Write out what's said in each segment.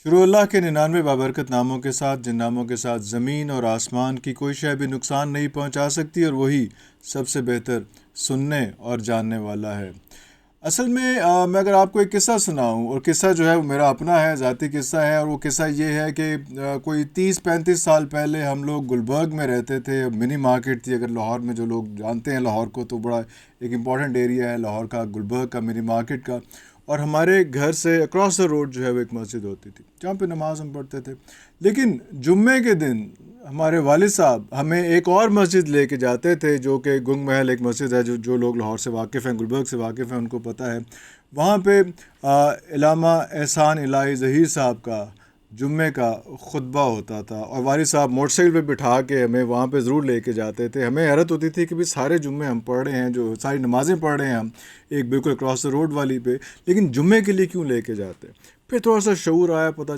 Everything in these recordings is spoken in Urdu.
شروع اللہ کے 99 بابرکت ناموں کے ساتھ، جن ناموں کے ساتھ زمین اور آسمان کی کوئی شے بھی نقصان نہیں پہنچا سکتی، اور وہی سب سے بہتر سننے اور جاننے والا ہے۔ اصل میں میں اگر آپ کو ایک قصہ سناؤں، اور قصہ جو ہے وہ میرا اپنا ہے، ذاتی قصہ ہے، اور وہ قصہ یہ ہے کہ کوئی 30-35 سال پہلے ہم لوگ گلبرگ میں رہتے تھے۔ منی مارکیٹ تھی، اگر لاہور میں جو لوگ جانتے ہیں لاہور کو تو بڑا ایک امپورٹنٹ ایریا ہے لاہور کا، گلبرگ کا، منی مارکیٹ کا۔ اور ہمارے گھر سے اکراس دا روڈ جو ہے وہ ایک مسجد ہوتی تھی جہاں پہ نماز ہم پڑھتے تھے۔ لیکن جمعے کے دن ہمارے والد صاحب ہمیں ایک اور مسجد لے کے جاتے تھے، جو کہ گنگ محل ایک مسجد ہے، جو لوگ لاہور سے واقف ہیں، گلبرگ سے واقف ہیں، ان کو پتہ ہے۔ وہاں پہ علامہ احسان الہی ظہیر صاحب کا جمعے کا خطبہ ہوتا تھا، اور والد صاحب موٹر سائیکل پہ بٹھا کے ہمیں وہاں پہ ضرور لے کے جاتے تھے۔ ہمیں حیرت ہوتی تھی کہ بھی سارے جمعے ہم پڑھ رہے ہیں، جو ساری نمازیں پڑھ رہے ہیں ہم ایک بالکل کراس روڈ والی پہ، لیکن جمعے کے لیے کیوں لے کے جاتے؟ پھر تھوڑا سا شعور آیا، پتہ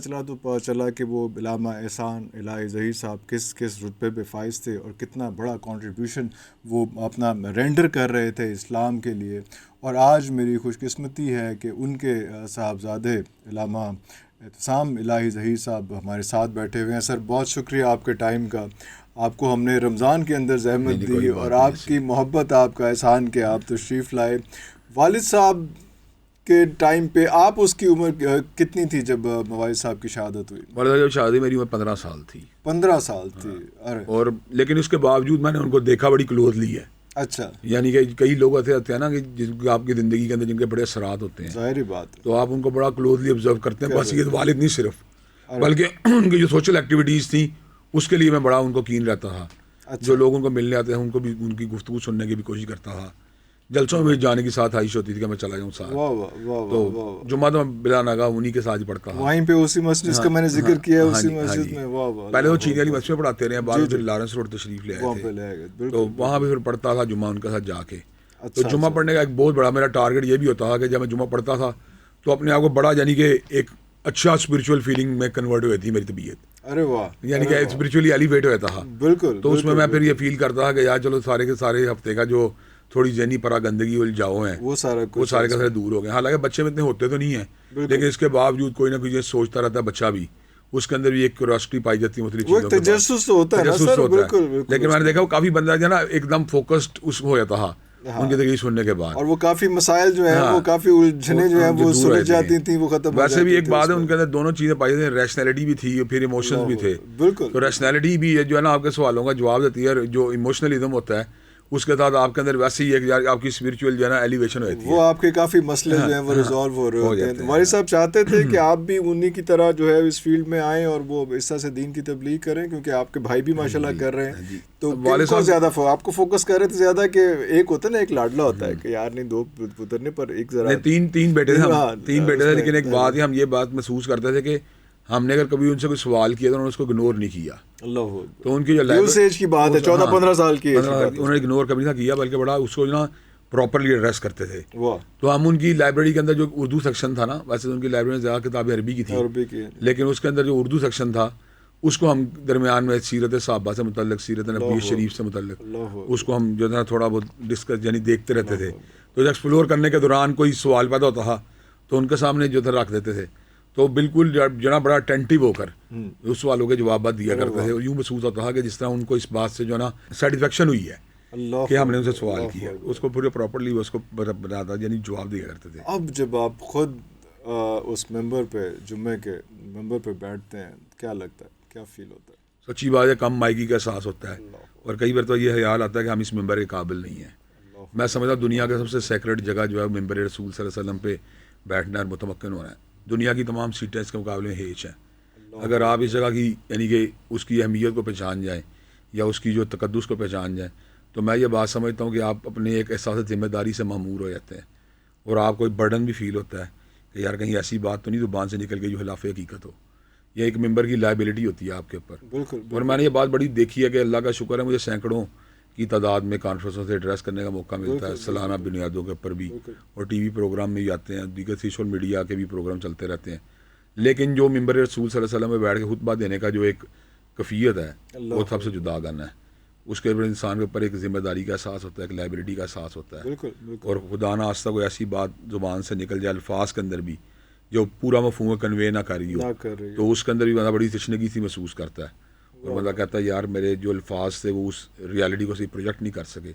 چلا کہ وہ علامہ احسان الہی ظہیر صاحب کس رتبے پہ فائز تھے، اور کتنا بڑا کنٹریبیوشن وہ اپنا رینڈر کر رہے تھے اسلام کے لیے۔ اور آج میری خوش قسمتی ہے کہ ان کے صاحبزادے علامہ احسان الہی ظہیر صاحب ہمارے ساتھ بیٹھے ہوئے ہیں۔ سر بہت شکریہ آپ کے ٹائم کا، آپ کو ہم نے رمضان کے اندر زحمت دی، اور آپ کی محبت، آپ کا احسان کہ آپ تشریف لائے۔ والد صاحب کے ٹائم پہ آپ اس کی عمر کتنی تھی جب والد صاحب کی شہادت ہوئی؟ والد صاحب شادی میری عمر 15 سال تھی۔ 15 سال تھی؟ ارے! اور لیکن اس کے باوجود میں نے ان کو دیکھا بڑی کلوزلی ہے۔ اچھا، یعنی کہ کئی لوگ ایسے ہوتے ہیں نا کہ جن کو آپ کی زندگی کے اندر جن کے بڑے اثرات ہوتے ہیں، ظاہری بات ہے، تو آپ ان کو بڑا کلوزلی آبزرو کرتے ہیں۔ بس یہ والد نہیں صرف، بلکہ ان کی جو سوشل ایکٹیویٹیز تھیں اس کے لیے میں بڑا ان کو کین رہتا تھا۔ جو لوگ ان کو ملنے آتے ہیں ان کو بھی ان کی گفتگو سننے کی بھی کوشش کرتا تھا۔ جلسوں میں جانے کی ساتھ خواہش ہوتی تھی کہ میں چلا جاؤں ساتھ۔ تو جمعہ تو میں بلا ناگاہ انہی کے ساتھ پڑھتا تھا، وہیں پہ اسی مسجد جس کا میں نے ذکر کیا ہے، اسی مسجد میں۔ پہلے وہ چینی والی مسجد میں پڑھاتے رہے، بعد میں لارنس روڈ تشریف لے آئے تھے، تو وہاں پہ پھر پڑھتا تھا جمعہ ان کے ساتھ جا کے۔ تو جمعہ پڑھنے کا ایک بہت بڑا میرا ٹارگیٹ یہ بھی ہوتا تھا کہ جب میں جمعہ پڑھتا تھا تو اپنے آپ کو بڑا، یعنی کہ ایک اچھا اسپرچول فیلنگ میں کنورٹ ہوئی تھی میری طبیعت۔ ارے واہ! یعنی کہ اسپرچولی ایلیویٹ ہوتا تھا۔ بالکل۔ تو اس میں پھر یہ فیل کرتا تھا کہ یار چلو سارے کے سارے ہفتے کا جو تھوڑی ذہنی پرا گندگی الجھاؤ ہیں وہ سارے کا سارے دور ہو گئے۔ حالانکہ بچے میں اتنے ہوتے تو نہیں ہیں، لیکن اس کے باوجود کوئی نہ کوئی یہ سوچتا رہتا ہے بچہ بھی، اس کے اندر بھی ایک کیوریوسٹی پائی جاتی ہے مختلف چیزوں کے، تجسس تو ہوتا ہے۔ لیکن میں نے دیکھا وہ کافی بندہ جو ہے نا ایک دم فوکسڈ اس ہو جاتا تھا ان کی تقریر سننے کے بعد، اور وہ کافی مسائل جو ہیں وہ کافی الجھنے جو ہیں وہ سلجھ جاتی تھیں، وہ ختم ہو جاتی۔ ویسے بھی ایک بات ہے ان کے اندر دونوں چیزیں پائی جاتی ہیں، ریشنلٹی بھی تھی اور پھر ایموشنز بھی تھے۔ بالکل۔ تو ریشنلٹی بھی جو ہے نا آپ کے سوالوں کا جواب دیتی ہے، جو ایموشنلزم ہوتا ہے اس کے ساتھ آپ کے اندر ویسے ہی ایک آپ کی اسپرچوئل جو ہے نا ایلیویشن ہوتی ہے، وہ آپ کے کافی مسئلے جو ہیں وہ ریزالو ہو رہے ہوتے ہیں۔ والد صاحب چاہتے تھے کہ آپ بھی انہی کی طرح جو ہے اس فیلڈ میں آئیں اور وہ اس طرح سے دین کی تبلیغ کریں، کیونکہ آپ کے بھائی بھی ماشاءاللہ کر رہے ہیں، تو والد صاحب زیادہ آپ کو فوکس کر رہے تھے زیادہ، کہ ایک ہوتا ہے نا ایک لاڈلا ہوتا ہے کہ یار نہیں دو پتر نے، پر ایک ذرا تین بیٹے تھے، لیکن ایک بات ہے ہم یہ بات محسوس کرتے تھے کہ ہم نے اگر کبھی ان سے کوئی سوال کیا تو انہوں نے اس کو اگنور نہیں کیا۔ اللہ، تو ان کی جو ایج کی بات ہے 14-15 سال کی، انہوں نے اگنور کبھی نہ کیا، بلکہ بڑا اس کو نا پراپرلی ایڈریس کرتے تھے۔ تو ہم ان کی لائبریری کے اندر جو اردو سیکشن تھا نا، ویسے ان کی لائبریری میں زیادہ کتابیں عربی کی تھی، لیکن اس کے اندر جو اردو سیکشن تھا اس کو ہم درمیان میں سیرت صحابہ سے متعلق، سیرت نبوی شریف سے متعلق اس کو ہم جو ہے تھوڑا بہت ڈسکس یعنی دیکھتے رہتے تھے۔ تو ایکسپلور کرنے کے دوران کوئی سوال پیدا ہوتا تھا تو ان کے سامنے جو تھا رکھ دیتے تھے، تو بالکل جو نا بڑا اٹینٹیو ہو کر اس سوالوں کے جوابات دیا کرتے تھے، اور یوں محسوس ہوتا تھا کہ جس طرح ان کو اس بات سے جو ہے نا سیٹسفیکشن ہوئی ہے کہ ہم نے ان سے سوال کیا، اس کو پورے پراپرلی اس کو بتاتا یعنی جواب دیا کرتے تھے۔ اب جب آپ خود اس ممبر پہ، جمعے کے ممبر پہ بیٹھتے ہیں، کیا لگتا ہے، کیا فیل ہوتا ہے؟ سچی بات ہے کم مائیگی کا احساس ہوتا ہے، اور کئی بار تو یہ خیال آتا ہے کہ ہم اس ممبر کے قابل نہیں ہیں۔ میں سمجھتا ہوں دنیا کا سب سے سیکرڈ جگہ جو ہے ممبر رسول صلی اللہ علیہ وسلم پہ بیٹھنا اور متمکن ہونا ہے۔ دنیا کی تمام سیٹیں اس کے مقابلے میں ہیچ ہیں۔ اگر آپ اس جگہ کی یعنی کہ اس کی اہمیت کو پہچان جائیں یا اس کی جو تقدس کو پہچان جائیں، تو میں یہ بات سمجھتا ہوں کہ آپ اپنے ایک احساس ذمہ داری سے مامور ہو جاتے ہیں، اور آپ کو ایک برڈن بھی فیل ہوتا ہے کہ یار کہیں ایسی بات تو نہیں زبان سے نکل گئی جو خلاف حقیقت ہو۔ یہ ایک ممبر کی لائبلٹی ہوتی ہے آپ کے اوپر۔ بالکل۔ اور میں نے یہ بات بڑی دیکھی ہے کہ اللہ کا شکر ہے مجھے سینکڑوں کی تعداد میں کانفرنسوں سے ایڈریس کرنے کا موقع ملتا ہے، سالانہ بنیادوں کے اوپر بھی، اور ٹی وی پروگرام میں بھی آتے ہیں، دیگر سوشل میڈیا کے بھی پروگرام چلتے رہتے ہیں۔ لیکن جو ممبر رسول صلی اللہ علیہ وسلم میں بیٹھ کے خطبہ دینے کا جو ایک کیفیت ہے وہ سب سے جدا گانا ہے۔ اس کے اوپر انسان کے اوپر ایک ذمہ داری کا احساس ہوتا ہے، ایک لائبلٹی کا احساس ہوتا ہے، اور خدا نہ خواستہ کوئی ایسی بات زبان سے نکل جائے الفاظ کے اندر بھی جو پورا مفہوم کنوے نہ کر رہی ہو تو اس کے اندر بھی بندہ بڑی تشنگی سی محسوس کرتا ہے، اور بندہ کہتا ہے یار میرے جو الفاظ تھے وہ اس ریالٹی کو صحیح پروجیکٹ نہیں کر سکے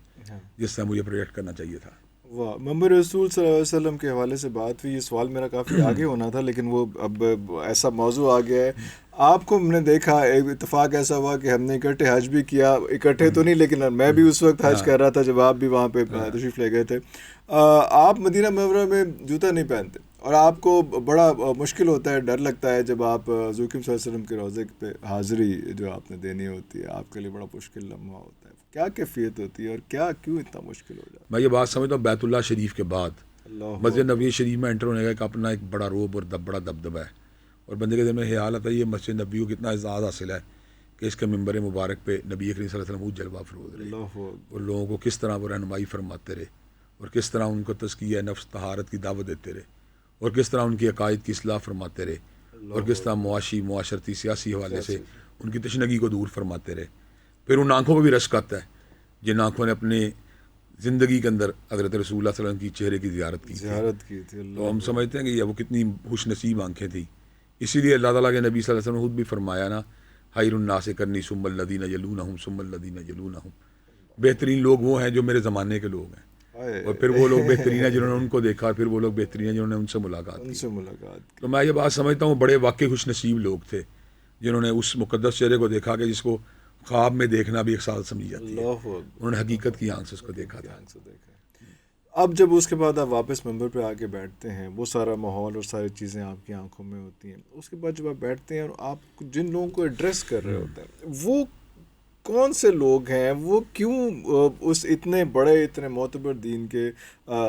جس طرح مجھے پروجیکٹ کرنا چاہیے تھا۔ واہ، محمد رسول صلی اللہ علیہ وسلم کے حوالے سے بات ہوئی، یہ سوال میرا کافی آگے ہونا تھا لیکن وہ اب ایسا موضوع آ گیا ہے۔ آپ کو ہم نے دیکھا، ایک اتفاق ایسا ہوا کہ ہم نے اکٹھے حج بھی کیا، اکٹھے تو نہیں لیکن میں بھی اس وقت حج کر رہا تھا جب آپ بھی وہاں پہ تشریف لے گئے تھے۔ آپ مدینہ منورہ میں جوتا نہیں پہنتے اور آپ کو بڑا مشکل ہوتا ہے، ڈر لگتا ہے جب آپ حضور کریم صلی اللہ علیہ وسلم کے روضے پہ حاضری جو آپ نے دینی ہوتی ہے، آپ کے لیے بڑا مشکل لمحہ ہوتا ہے۔ کیا کیفیت ہوتی ہے اور کیوں اتنا مشکل ہو جاتا ہے؟ میں یہ بات سمجھتا ہوں بیت اللہ شریف کے بعد مسجد نبوی شریف میں انٹر ہونے کا ایک اپنا ایک بڑا روب اور بڑا دبدبہ ہے، اور بندے کے دل میں خیال آتا ہے یہ مسجد نبوی کو کتنا اعزاز حاصل ہے کہ اس کے ممبر مبارک پہ نبی کریم صلی اللہ علیہ وسلم جلوہ افروز رہے، اور لوگوں کو کس طرح وہ رہنمائی فرماتے رہے، اور کس طرح ان کو تزکیہ نفس طہارت کی دعوت دیتے رہے، اور کس طرح ان کی عقائد کی اصلاح فرماتے رہے، اور کس طرح معاشرتی سیاسی حوالے سے ان کی تشنگی کو دور فرماتے رہے۔ پھر ان آنکھوں کو بھی رشک آتا ہے جن آنکھوں نے اپنے زندگی کے اندر حضرت رسول اللہ صلی اللہ علیہ وسلم کی چہرے کی زیارت کی تھی، تو ہم سمجھتے ہیں کہ یہ وہ کتنی خوش نصیب آنکھیں تھیں۔ اسی لیے اللہ تعالیٰ کے نبی صلی اللہ علیہ وسلم نے خود بھی فرمایا نا، خیر الناس قرنی ثم الذین یلونہم ثم الذین یلونہم، بہترین لوگ وہ ہیں جو میرے زمانے کے لوگ ہیں، اور پھر وہ لوگ بہترین ہیں جنہوں نے ان کو دیکھا، پھر وہ لوگ بہترین ہیں جنہوں نے ان سے ملاقات کی۔ تو میں یہ بات سمجھتا ہوں بڑے واقعی خوش نصیب لوگ تھے جنہوں نے اس مقدس چہرے کو دیکھا کہ جس کو خواب میں دیکھنا بھی ایک سعادت سمجھی جاتی ہے، انہوں نے حقیقت کی آنکھ سے اس کو دیکھا تھا۔ اب جب اس کے بعد آپ واپس ممبر پہ آ کے بیٹھتے ہیں، وہ سارا ماحول اور ساری چیزیں آپ کی آنکھوں میں ہوتی ہیں، اس کے بعد جب آپ بیٹھتے ہیں اور آپ جن لوگوں کو ایڈریس کر رہے ہوتے ہیں وہ کون سے لوگ ہیں، وہ کیوں اس اتنے بڑے اتنے معتبر دین کے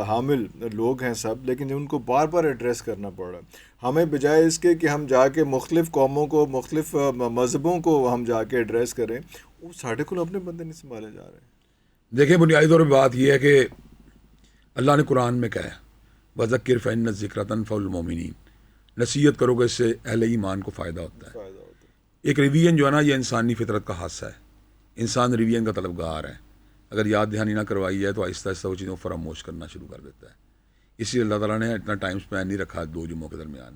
حامل لوگ ہیں سب، لیکن ان کو بار بار ایڈریس کرنا پڑ رہا ہے ہمیں، بجائے اس کے کہ ہم جا کے مختلف قوموں کو، مختلف مذہبوں کو ہم جا کے ایڈریس کریں، وہ ساڑھے کو اپنے بندے نہیں سنبھالے جا رہے ہیں۔ دیکھیں بنیادی طور پہ بات یہ ہے کہ اللہ نے قرآن میں کہا ہے وَذَكِّرْ فَإِنَّ الذِّكْرَىٰ تَنفَعُ الْمُؤْمِنِينَ، نصیحت کرو کہ اس سے اہل ایمان کو فائدہ ہوتا ہے۔ ایک ریویژن جو ہے نا، یہ انسانی فطرت کا حصہ ہے، انسان ریویژن کا طلبگار ہے، اگر یاد دہانی نہ کروائی جائے تو آہستہ آہستہ وہ چیزوں کو فراموش کرنا شروع کر دیتا ہے۔ اسی لیے اللہ تعالیٰ نے اتنا ٹائم اسپین نہیں رکھا 2 جمعوں کے درمیان،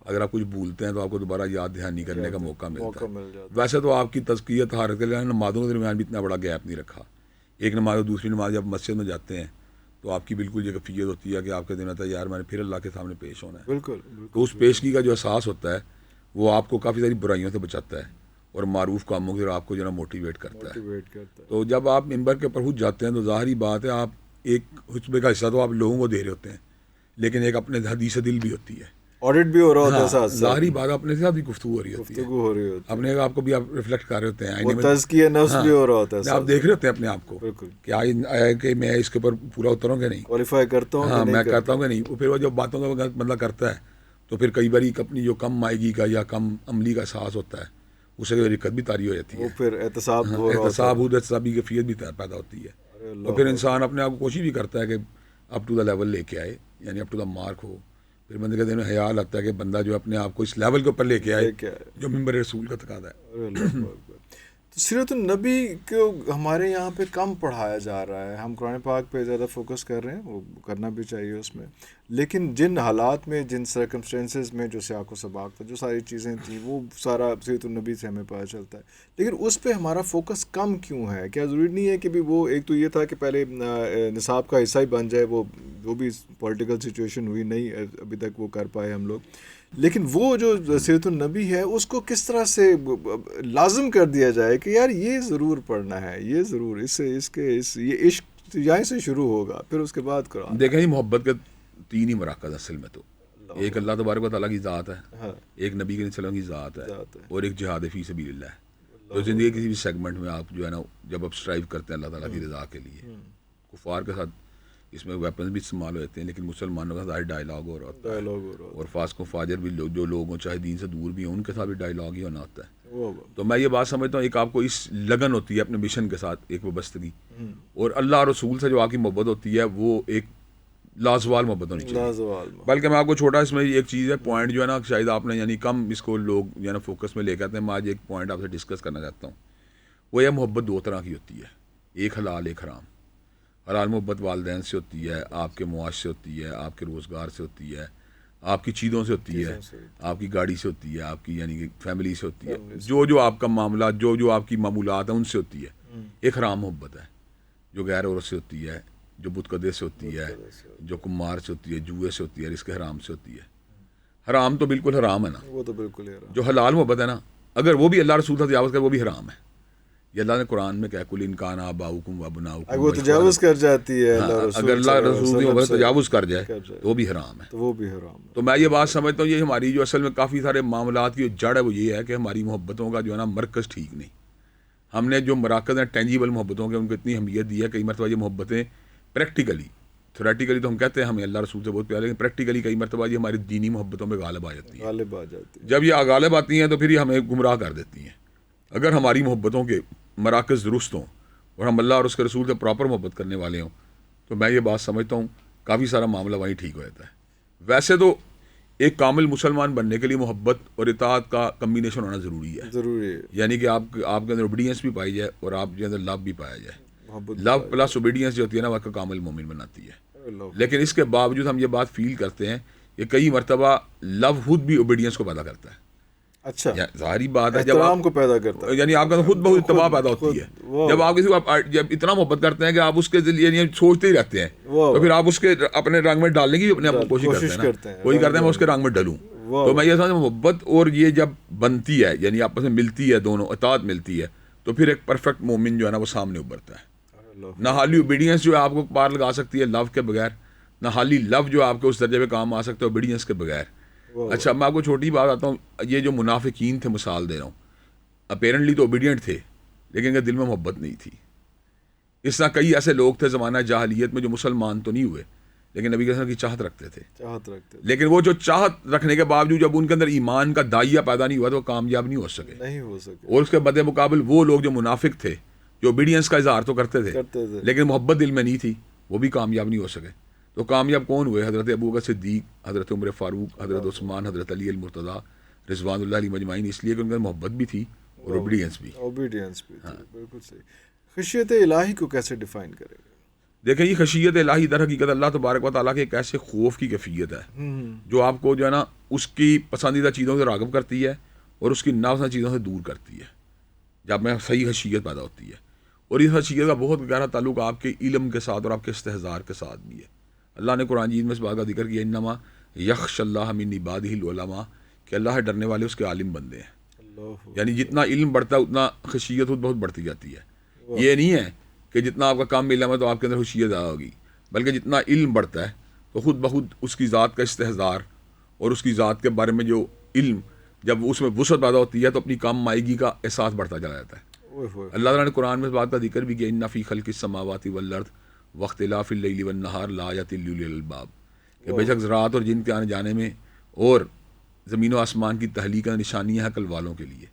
اگر آپ کچھ بھولتے ہیں تو آپ کو دوبارہ یاد دہانی کرنے کا موقع ملتا ہے۔ ویسے تو آپ کی تزکیہ طہارت کے لیے نمازوں کے درمیان بھی اتنا بڑا گیپ نہیں رکھا، ایک نماز اور دوسری نماز جب مسجد میں جاتے ہیں تو آپ کی بالکل یہ کیفیت ہوتی ہے کہ آپ کے دن ہوتا ہے یار میں نے پھر اللہ کے سامنے پیش ہونا ہے۔ بالکل تو اس پیشگی کا جو احساس ہوتا ہے وہ آپ کو کافی ساری برائیوں سے بچاتا ہے اور معروف کاموں کی آپ کو جو ہے موٹیویٹ کرتا ہے۔ تو جب آپ ممبر کے اوپر پہنچ جاتے ہیں تو ظاہری بات ہے آپ ایک خطبے کا حصہ تو آپ لوگوں کو دے رہے ہوتے ہیں، لیکن ایک اپنے حدیث دل بھی ہوتی ہے، آڈٹ بھی ہو رہا ہوتا ہے، ظاہری بات اپنے ساتھ بھی گفتگو ہو رہی ہوتی ہے، اپنے آپ کو بھی آپ ریفلیکٹ کر رہے ہوتے ہیں، تزکیہ نفس بھی ہو رہا ہوتا ہے، آپ دیکھ رہے ہوتے ہیں اپنے آپ کو کہ میں اس کے اوپر پورا اتروں کہ نہیں، کوالیفائی کرتا ہوں، ہاں میں کرتا ہوں کہ نہیں۔ پھر وہ جب باتوں کا بندہ کرتا ہے تو پھر کئی بار اپنی جو کم مائگی کا یا کم عملی کا احساس ہوتا ہے اسے دقت بھی طاری ہو جاتی ہے، پھر احتسابی کیفیت بھی پیدا ہوتی ہے، اور پھر انسان اپنے آپ کو کوشش بھی کرتا ہے کہ اپ ٹو دا لیول لے کے آئے، یعنی اپ ٹو دا مارک ہو۔ پھر بندے کے دل میں خیال آتا ہے کہ بندہ جو اپنے آپ کو اس لیول کے اوپر لے کے آئے جو ممبر رسول کا تقاضا ہے۔ تو سیرت النبی کو ہمارے یہاں پہ کم پڑھایا جا رہا ہے، ہم قرآن پاک پہ زیادہ فوکس کر رہے ہیں، وہ کرنا بھی چاہیے اس میں، لیکن جن حالات میں، جن سرکمسٹینسز میں جو سیاق و سباق تھا، جو ساری چیزیں تھیں، وہ سارا سیرت النبی سے ہمیں پتہ چلتا ہے، لیکن اس پہ ہمارا فوکس کم کیوں ہے؟ کیا ضروری نہیں ہے کہ بھی وہ ایک تو یہ تھا کہ پہلے نصاب کا حصہ ہی بن جائے، وہ بھی پولیٹیکل سچویشن ہوئی نہیں ابھی تک وہ کر پائے ہم لوگ، لیکن وہ جو سیرت النبی ہے اس کو کس طرح سے لازم کر دیا جائے کہ یار یہ ضرور پڑھنا ہے، یہ ضرور یہ عشق یہیں سے شروع ہوگا، پھر اس کے بعد قرآن۔ دیکھیں جی، محبت کے 3 ہی مراکز اصل میں تو ایک اللہ تبارک و تعالیٰ کی ذات ہے، ایک نبی کریم صلی اللہ علیہ وسلم کی ذات ہے، اور ایک جہاد فی سبیل اللہ ہے۔ تو زندگی کسی بھی سیگمنٹ میں آپ جو ہے نا جب آپ اسٹرائیو کرتے ہیں اللہ تعالیٰ کی رضا کے لیے، کفار کے ساتھ اس میں ویپنز بھی استعمال ہوتے ہیں، لیکن مسلمانوں کا ساتھ ڈائلاگ ہو رہا ہوتا ہے، اور فاسق و فاجر بھی جو لوگ ہوں چاہے دین سے دور بھی ہیں ان کے ساتھ بھی ڈائلاگ ہی ہونا ہوتا ہے۔ تو میں یہ بات سمجھتا ہوں ایک آپ کو اس لگن ہوتی ہے اپنے مشن کے ساتھ، ایک وابستگی، اور اللہ اور رسول سے جو آپ کی محبت ہوتی ہے وہ ایک لازوال محبت ہونی چاہیے۔ بلکہ میں آپ کو چھوٹا اس میں ایک چیز ہے، پوائنٹ جو ہے نا شاید آپ نے یعنی کم اس کو لوگ جو ہے نا فوکس میں لے کے آتے ہیں، میں آج ایک پوائنٹ آپ سے ڈسکس کرنا چاہتا ہوں۔ وہ یہ محبت 2 طرح کی ہوتی ہے، ایک حلال ایک حرام۔ حلال محبت والدین سے ہوتی ہے، آپ کے معاش سے ہوتی ہے، آپ کے روزگار سے ہوتی ہے، آپ کی چیزوں سے ہوتی ہے, آپ کی گاڑی سے ہوتی ہے, آپ کی یعنی کہ فیملی سے ہوتی ہے, جو آپ کا معاملات, جو آپ کی معمولات ہیں ان سے ہوتی ہے. ایک حرام محبت ہے جو غیر عورت سے ہوتی ہے, جو بت قدے سے ہوتی ہے, جو کمار سے ہوتی ہے, جوئے سے ہوتی ہے, رزق حرام سے ہوتی ہے. حرام تو بالکل حرام ہے نا, وہ تو بالکل حرام. جو حلال محبت ہے نا, اگر وہ بھی اللہ رسول سے تجاوز کرے وہ بھی حرام ہے. یہ اللہ نے قرآن میں کہا کل ان کان آباؤکم وابناؤکم, وہ تجاوز کر جاتی ہے اگر اللہ رسول کی محبت تجاوز کر جائے تو وہ بھی حرام ہے. تو وہ بھی حرام ہے. تو میں یہ بات سمجھتا ہوں یہ ہماری جو اصل میں کافی سارے معاملات کی جڑ ہے وہ یہ ہے کہ ہماری محبتوں کا جو ہے نا مرکز ٹھیک نہیں. ہم نے جو مراکز ہیں ٹینجیبل محبتوں کے ان کو اتنی اہمیت دی ہے. کئی مرتبہ یہ محبتیں پریکٹیکلی, تھیوریٹیکلی تو ہم کہتے ہیں ہمیں اللہ رسول سے بہت پیار, لیکن پریکٹیکلی کئی مرتبہ یہ ہماری دینی محبتوں میں غالب آ جاتی ہیں. جب یہ غالب آتی ہیں تو پھر یہ ہمیں گمراہ کر دیتی ہیں. اگر ہماری محبتوں کے مراکز درست ہوں اور ہم اللہ اور اس کے رسول سے پراپر محبت کرنے والے ہوں تو میں یہ بات سمجھتا ہوں کافی سارا معاملہ وہیں ٹھیک ہو جاتا ہے. ویسے تو ایک کامل مسلمان بننے کے لیے محبت اور اطاعت کا کمبینیشن ہونا ضروری ہے. یعنی کہ آپ کے اندر اوبیڈینس بھی پائی جائے اور آپ کے اندر لو بھی پایا جائے. لو پلس اوبیڈینس جو ہوتی ہے نا وہ کا کامل مومن بناتی ہے. لیکن اس کے باوجود ہم یہ بات فیل کرتے ہیں کہ کئی مرتبہ لو خود بھی اوبیڈینس کو پیدا کرتا ہے. اچھا, ظاہری بات ہے احترام کو پیدا کرتا ہے, یعنی آپ کا خود بہت اتباع پیدا ہوتی ہے. جب آپ کسی کو جب اتنا محبت کرتے ہیں کہ آپ اس کے ذریعے سوچتے ہی رہتے ہیں تو پھر آپ اس کے اپنے رنگ میں ڈالنے کی اپنے آپ کو کوشش کرتے ہیں. کوئی کرتے ہیں میں اس کے رنگ میں ڈلوں. تو میں یہ سمجھتا ہوں محبت اور یہ جب بنتی ہے یعنی آپس میں ملتی ہے, دونوں اطاعت ملتی ہے, تو پھر ایک پرفیکٹ مومن جو ہے نا وہ سامنے ابھرتا ہے. نہ حالی اوبیڈینس جو ہے آپ کو پار لگا سکتی ہے لو کے بغیر, نہ حالی لو جو آپ کے اس درجے پہ کام آ سکتا ہے اوبیڈینس کے بغیر. اچھا میں آپ کو چھوٹی بات آتا ہوں, یہ جو منافقین تھے مثال دے رہا ہوں, اپیرنٹلی تو اوبیڈینٹ تھے لیکن ان کے دل میں محبت نہیں تھی. اس طرح کئی ایسے لوگ تھے زمانہ جاہلیت میں جو مسلمان تو نہیں ہوئے لیکن نبی صلی اللہ علیہ وسلم کی چاہت رکھتے تھے. لیکن وہ جو چاہت رکھنے کے باوجود جب ان کے اندر ایمان کا دائیا پیدا نہیں ہوا تو وہ کامیاب نہیں ہو سکے. اور اس کے بد مقابل وہ لوگ جو منافق تھے جو اوبیڈینس کا اظہار تو کرتے تھے لیکن محبت دل میں نہیں تھی, وہ بھی کامیاب نہیں ہو سکے. تو کامیاب کون ہوئے؟ حضرت ابوبکر صدیق, حضرت عمر فاروق, حضرت عثمان, حضرت علی المرتضیٰ رضوان اللہ علیہ مجمعین, اس لیے کہ ان کے محبت بھی تھی اور اوبیڈینس بھی. بالکل صحیح. خشیت الہی کو کیسے ڈیفائن کریں گے؟ دیکھیں یہ خشیت الہی در حقیقت اللہ تبارک و تعالیٰ کے ایک ایسے خوف کی کیفیت ہے جو آپ کو جو ہے نا اس کی پسندیدہ چیزوں سے راغب کرتی ہے اور اس کی ناپسند چیزوں سے دور کرتی ہے. جب میں صحیح خشیت پیدا ہوتی ہے, اور اس خشیت کا بہت گہرا تعلق آپ کے علم کے ساتھ اور آپ کے استحضار کے ساتھ بھی ہے. اللہ نے قرآن جیت میں اس بات کا ذکر کیا انما یخشى اللہ من عبادہ العلماء, کہ اللہ سے ڈرنے والے اس کے عالم بندے ہیں. یعنی جتنا علم بڑھتا ہے اتنا خشیت خود بہت بڑھتی جاتی ہے. یہ نہیں ہے کہ جتنا آپ کا کام علم ہے تو آپ کے اندر خشیت زیادہ ہوگی, بلکہ جتنا علم بڑھتا ہے تو خود بخود اس کی ذات کا استحضار اور اس کی ذات کے بارے میں جو علم جب اس میں وسعت پیدا ہوتی ہے تو اپنی کام مائیگی کا احساس بڑھتا چلا جاتا ہے. اللہ تعالیٰ نے قرآن میں اس بات کا ذکر بھی کیا ان فی خلق السماوات والارض واختلاف اللیل والنہار لآیات لأولی الالباب, کہ بے شک رات اور جن کے آنے جانے میں اور زمین و آسمان کی تخلیق کا نشانیاں ہیں عقل والوں کے لیے.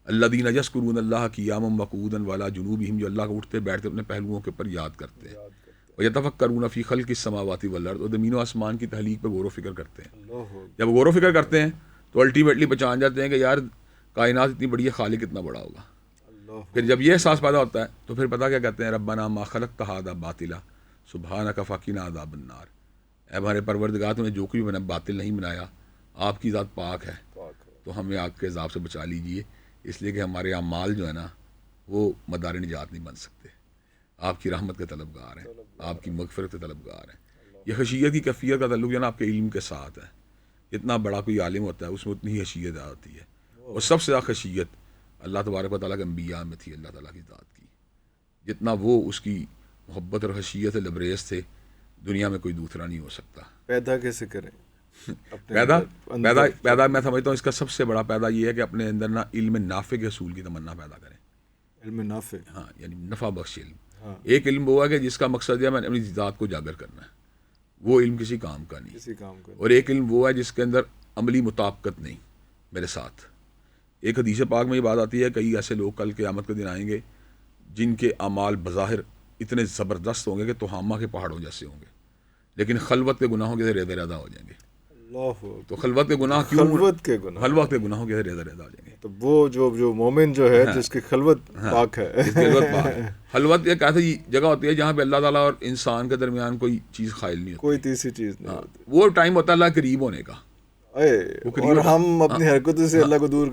الذین یذکرون اللہ قیاما وقعودا وعلی جنوبہم, جو اللہ کو اٹھتے بیٹھتے اپنے پہلوؤں کے اوپر یاد کرتے ہیں. ویتفکرون فی خلق السماوات والارض, اور زمین و آسمان کی تخلیق پہ غور و فکر کرتے ہیں. جب غور و فکر کرتے ہیں تو الٹیمیٹلی پہچان جاتے ہیں کہ یار کائنات اتنی بڑی ہے, خالق اتنا بڑا ہوگا. پھر جب یہ احساس پیدا ہوتا ہے تو پھر پتہ کیا کہتے ہیں ربنا ما خلقت ھذا باطلا سبحانک فقنا عذاب النار, اے ہمارے پروردگار تو نے جو کچھ بھی باطل نہیں بنایا, آپ کی ذات پاک ہے تو ہمیں آگ کے عذاب سے بچا لیجئے, اس لیے کہ ہمارے اعمال جو ہے نا وہ مدار نجات نہیں بن سکتے. آپ کی رحمت کے طلبگار ہیں, آپ کی مغفرت کے طلبگار ہیں. یہ خشیت کی کیفیت کا تعلق جو ہے نا آپ کے علم کے ساتھ ہے. جتنا بڑا کوئی عالم ہوتا ہے اس میں اتنی ہی خشیت ہوتی ہے, اور سب سے زیادہ خشیت اللہ تبارک و تعالیٰ کے انبیاء میں تھی, اللہ تعالیٰ کی ذات کی. جتنا وہ اس کی محبت اور خشیت سے لبریز تھے دنیا میں کوئی دوسرا نہیں ہو سکتا. پیدا کیسے کریں؟ پیدا میں سمجھتا ہوں اس کا سب سے بڑا پیدا یہ ہے کہ اپنے اندر نا علم نافع کے حصول کی تمنا پیدا کریں. علم نافع, ہاں, یعنی نفع بخش علم. ایک علم وہ ہے کہ جس کا مقصد ہے میں اپنی ذات کو اجاگر کرنا ہے, وہ علم کسی کام کا نہیں. اور ایک علم وہ ہے جس کے اندر عملی مطابقت نہیں میرے ساتھ. ایک حدیث پاک میں یہ بات آتی ہے کئی ایسے لوگ کل قیامت کے دن آئیں گے جن کے اعمال بظاہر اتنے زبردست ہوں گے کہ تہامہ کے پہاڑوں جیسے ہوں گے, لیکن خلوت کے گناہوں کے ریزہ ریزہ ہو جائیں گے. تو خلوت کے گناہ کیوں؟ خلوت کے گناہوں کے ریزہ ریزہ ہو جائیں گے. تو وہ جو مومن جو ہے جس کی خلوت پاک ہے, خلوت ایک ایسی جگہ ہوتی ہے جہاں پہ اللہ تعالیٰ اور انسان کے درمیان کوئی چیز خائل نہیں ہوتی, کوئی تیسری چیز نہیں ہوتی. وہ ٹائم ہوتا ہے اللہ قریب ہونے کا, اور ہم اپنی حرکتوں سے اللہ کو دور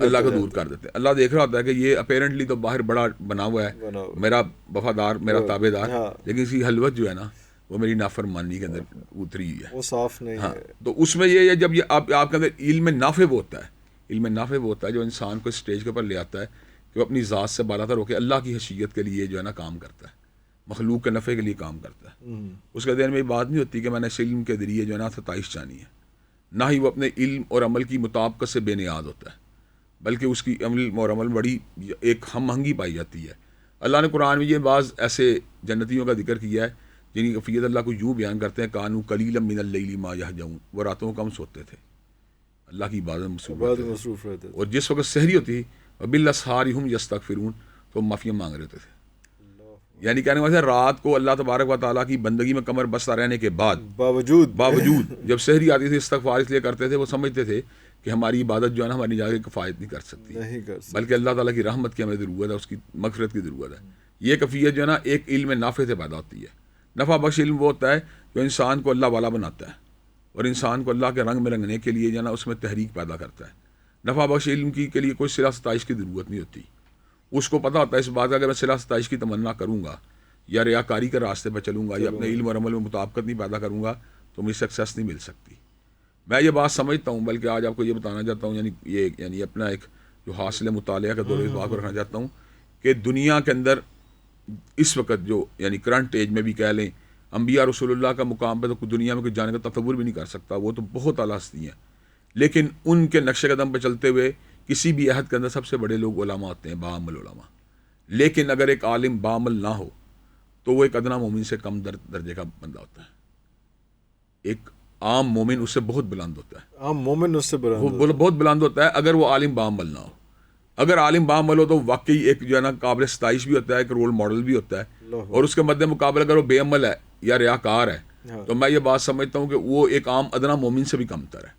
کر دیتے ہیں. اللہ دیکھ رہا ہوتا ہے کہ یہ اپیرنٹلی تو باہر بڑا بنا ہوا ہے, میرا وفادار, میرا تابع دار, لیکن اس کی حلوت جو ہے نا وہ میری نافرمانی کے اندر اتری ہوئی ہے, وہ صاف نہیں ہے. تو اس میں یہ ہے جب یہ آپ کے اندر علم نافع وہ ہوتا ہے, علم نافع وہ ہوتا ہے جو انسان کو اسٹیج کے اوپر لے آتا ہے کہ وہ اپنی ذات سے بالاتر ہو کے اللہ کی حیثیت کے لیے جو ہے نا کام کرتا ہے, مخلوق کے نفع کے لیے کام کرتا ہے. اس کے دین میں یہ بات نہیں ہوتی کہ میں نے اس علم کے ذریعے جو ہے نا ستائش جانی ہے, نہ ہی وہ اپنے علم اور عمل کی مطابقت سے بے نیاز ہوتا ہے, بلکہ اس کی عمل اور عمل بڑی ایک ہم آہنگی پائی جاتی ہے. اللہ نے قرآن میں یہ بعض ایسے جنتیوں کا ذکر کیا ہے جن کی کیفیت اللہ کو یوں بیان کرتے ہیں, کانوا قلیلا من اللیل ما یہجعون, وہ راتوں کو کم سوتے تھے, اللہ کی عبادت مصروف رہتے تھے, اور جس وقت سحری ہوتی وبالاسحار هم یستغفرون, تو معافی مانگ رہے تھے. یعنی کہنے کا رات کو اللہ تبارک و تعالیٰ کی بندگی میں کمر بستہ رہنے کے بعد باوجود جب سحری آتی تھی استغفار اس لیے کرتے تھے, وہ سمجھتے تھے کہ ہماری عبادت جو ہے نا ہماری جگہ کی کفایت نہیں کر سکتی, بلکہ اللہ تعالیٰ کی رحمت کی ہمیں ضرورت ہے, اس کی مغفرت کی ضرورت ہے. یہ کیفیت جو ہے نا ایک علم نافع سے پیدا ہوتی ہے. نفع بخش علم وہ ہوتا ہے جو انسان کو اللہ والا بناتا ہے اور انسان کو اللہ کے رنگ میں رنگنے کے لیے جو ہے نا اس میں تحریک پیدا کرتا ہے. نفع بخش علم کی کے لیے کوئی صلہ ستائش کی ضرورت نہیں ہوتی. اس کو پتہ ہوتا ہے اس بات کا کہ میں صلہ ستائش کی تمنا کروں گا یا ریاکاری کے راستے پہ چلوں گا یا اپنے علم اور عمل میں مطابقت نہیں پیدا کروں گا تو مجھے سکسیس نہیں مل سکتی. میں یہ بات سمجھتا ہوں, بلکہ آج آپ کو یہ بتانا چاہتا ہوں, یعنی اپنا ایک جو حاصل مطالعہ کا دور اس بات کو رکھنا چاہتا ہوں کہ دنیا کے اندر اس وقت جو یعنی کرنٹ ایج میں بھی کہہ لیں, انبیاء رسول اللہ کا مقام پہ تو دنیا میں کوئی جانے کا تصور بھی نہیں کر سکتا, وہ تو بہت اعلیٰ ہستی ہیں, لیکن ان کے نقش قدم پہ چلتے ہوئے کسی بھی عہد کے اندر سب سے بڑے لوگ علماء ہوتے ہیں, باعمل علماء. لیکن اگر ایک عالم باعمل نہ ہو تو وہ ایک ادنا مومن سے کم درجے کا بندہ ہوتا ہے. ایک عام مومن اس سے بہت بلند ہوتا ہے, عام مومن اس سے بہت بلند ہوتا ہے اگر وہ عالم باعمل نہ ہو. اگر عالم باعمل ہو تو واقعی ایک جو ہے نا قابل ستائش بھی ہوتا ہے, ایک رول ماڈل بھی ہوتا ہے, اور اس کے مد مقابل اگر وہ بے عمل ہے یا ریاکار ہے تو میں یہ بات سمجھتا ہوں کہ وہ ایک عام ادنا مومن سے بھی کم تر ہے.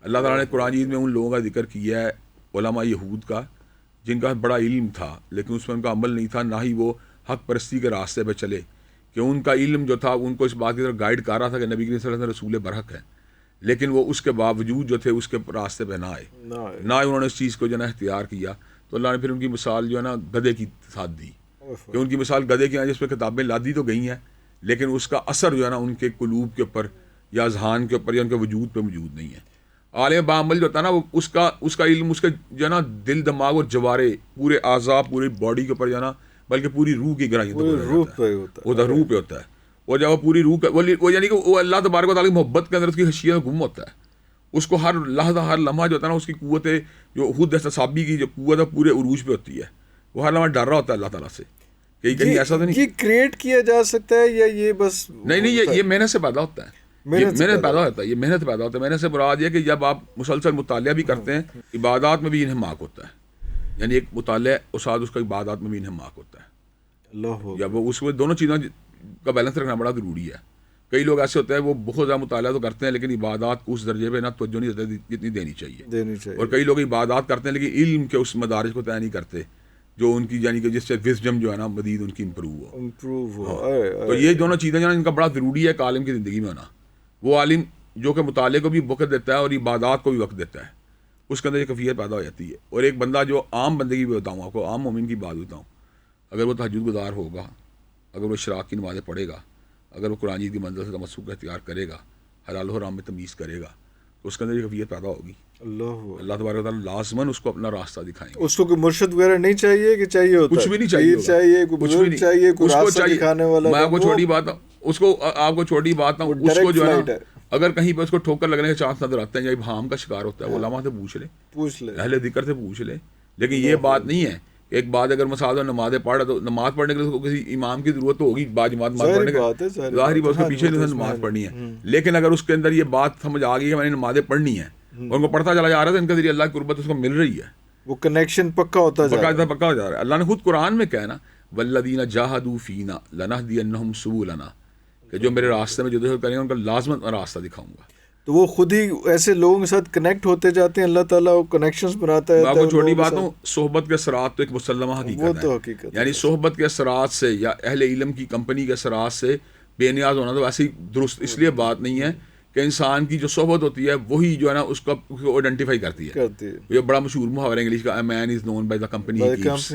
اللہ تعالیٰ نے قرآن مجید میں ان لوگوں کا ذکر کیا ہے, علماء یہود کا, جن کا بڑا علم تھا لیکن اس میں ان کا عمل نہیں تھا, نہ ہی وہ حق پرستی کے راستے پہ چلے, کہ ان کا علم جو تھا ان کو اس بات کی طرف گائیڈ کر رہا تھا کہ نبی کریم صلی اللہ علیہ وسلم رسول برحق ہے, لیکن وہ اس کے باوجود جو تھے اس کے راستے پہ نہ آئے, نہ انہوں نے اس چیز کو جو ہے نا اختیار کیا. تو اللہ نے پھر ان کی مثال جو ہے نا گدھے کی ساتھ دی, کہ ان کی مثال گدھے کی, جس پہ کتابیں لادی تو گئی ہیں لیکن اس کا اثر جو ہے نا ان کے قلوب کے اوپر یا اذہان کے اوپر یا ان کے وجود پہ موجود نہیں ہے. عالم باعمل جو ہوتا ہے نا وہ اس کا علم اس کے جو ہے نا دل دماغ اور جوارے پورے اعضاء پوری باڈی کے اوپر جو ہے نا بلکہ پوری روح کی گہرائیوں روح پہ ہوتا ہے. اور جب وہ پوری روح وہ یعنی کہ وہ اللہ تبارک و تعالیٰ کی محبت کے اندر اس کی حیثیت گم ہوتا ہے. اس کو ہر لحظہ ہر لمحہ جو ہوتا ہے نا اس کی قوت جو خود احتسابی کی جو قوت ہے پورے عروج پہ ہوتی ہے, وہ ہر لمحہ ڈر رہا ہوتا ہے اللہ تعالیٰ سے کہ کہیں ایسا تو نہیں. یہ کریٹ کیا جا سکتا ہے یا یہ بس نہیں یہ محنت سے پیدا ہوتا ہے, محنت پیدا ہوتا ہے, یہ محنت پیدا ہوتا ہے. محنت سے مراد یہ کہ جب آپ مسلسل مطالعہ بھی کرتے ہیں, عبادات میں بھی انہماک ہوتا ہے, یعنی ایک مطالعہ استاد اس کا عبادات میں بھی انہماک ہوتا ہے, یا وہ اس میں دونوں چیزوں کا بیلنس رکھنا بڑا ضروری ہے. کئی لوگ ایسے ہوتے ہیں وہ بہت زیادہ مطالعہ تو کرتے ہیں لیکن عبادات کو اس درجے پہ نہ توجہ نہیں دیتے جتنی دینی چاہیے, اور کئی لوگ عبادات کرتے ہیں لیکن علم کے اس مدارج کو طے نہیں کرتے جو ان کی یعنی کہ جس سے وزڈم جو ہے نا مزید ان کی امپروو ہو. تو یہ دونوں چیزیں جو ہے ان کا بڑا ضروری ہے ایک عالم کی زندگی میں ہونا. وہ عالم جو کہ مطالعے کو بھی وقت دیتا ہے اور عبادات کو بھی وقت دیتا ہے, اس کے اندر یہ کیفیت پیدا ہو جاتی ہے. اور ایک بندہ جو عام بندگی بھی بتاؤں آپ کو, عام مومن کی بات بتاؤں, اگر وہ تہجد گزار ہوگا, اگر وہ اشراق کی نمازیں پڑھے گا, اگر وہ قرآن کی منزل سے تمسک کا اختیار کرے گا, حلال و حرام میں تمیز کرے گا, تو اس کے اندر یہ کیفیت پیدا ہوگی. اللہ تبارک و تعالیٰ لازماً اس کو اپنا راستہ دکھائیں گے. اس کو کوئی مرشد وغیرہ نہیں چاہیے کہ چاہیے ہوتا کچھ بھی نہیں چاہیے, کچھ بھی نہیں چاہیے, کوئی راستہ دکھانے والا. میں آپ کو چھوٹی بات اس کو آپ کو چھوٹی بات ہوں, اس کو جو ہے نا اگر کہیں پہ اس کو ٹھوکر لگنے کے چانس نظر آتے ہیں یا ابہام کا شکار ہوتا ہے, علماء سے پوچھ لے, اہل ذکر سے پوچھ لے. لیکن یہ بات نہیں ہے کہ ایک بات اگر مساعد نمازیں پڑھ تو نماز پڑھنے کے لیے کسی امام کی ضرورت تو ہوگی, باجماعت نماز پڑھنے کے ظاہری بات اس کے پیچھے نماز پڑھنی ہے. لیکن اگر اس کے اندر یہ بات سمجھ آ گئی کہ میں نے نمازیں پڑھنی ہے اور ان کو پڑھتا چلا جا رہا ہے, ان کے ذریعے اللہ کی قربت اس کو مل رہی ہے, وہ کنیکشن پکا ہوتا ہو جا رہا ہے. اللہ نے خود قرآن میں کہا نا والذین جاہدوا فینا لنہدینہم سبلنا, کہ جو میرے راستے میں جدوجہد کریں گے ان کا لازماً میں راستہ دکھاؤں گا. تو وہ خود ہی ایسے لوگوں کے ساتھ کنیکٹ ہوتے جاتے ہیں, اللہ تعالیٰ وہ کنیکشنز بناتا ہے. میں آپ کو چھوٹی بات ہوں, صحبت کے اثرات تو ایک مسلمہ حقیقت ہے, یعنی صحبت کے اثرات سے یا اہل علم کی کمپنی کے اثرات سے بے نیاز ہونا تو ویسے ہی درست اس لیے بات نہیں ہے کہ انسان کی جو صحبت ہوتی ہے وہی جو ہے نا اس کو آئیڈینٹیفائی کرتی ہے. یہ بڑا مشہور محاورہ انگلش کا, man is known by the company he keeps.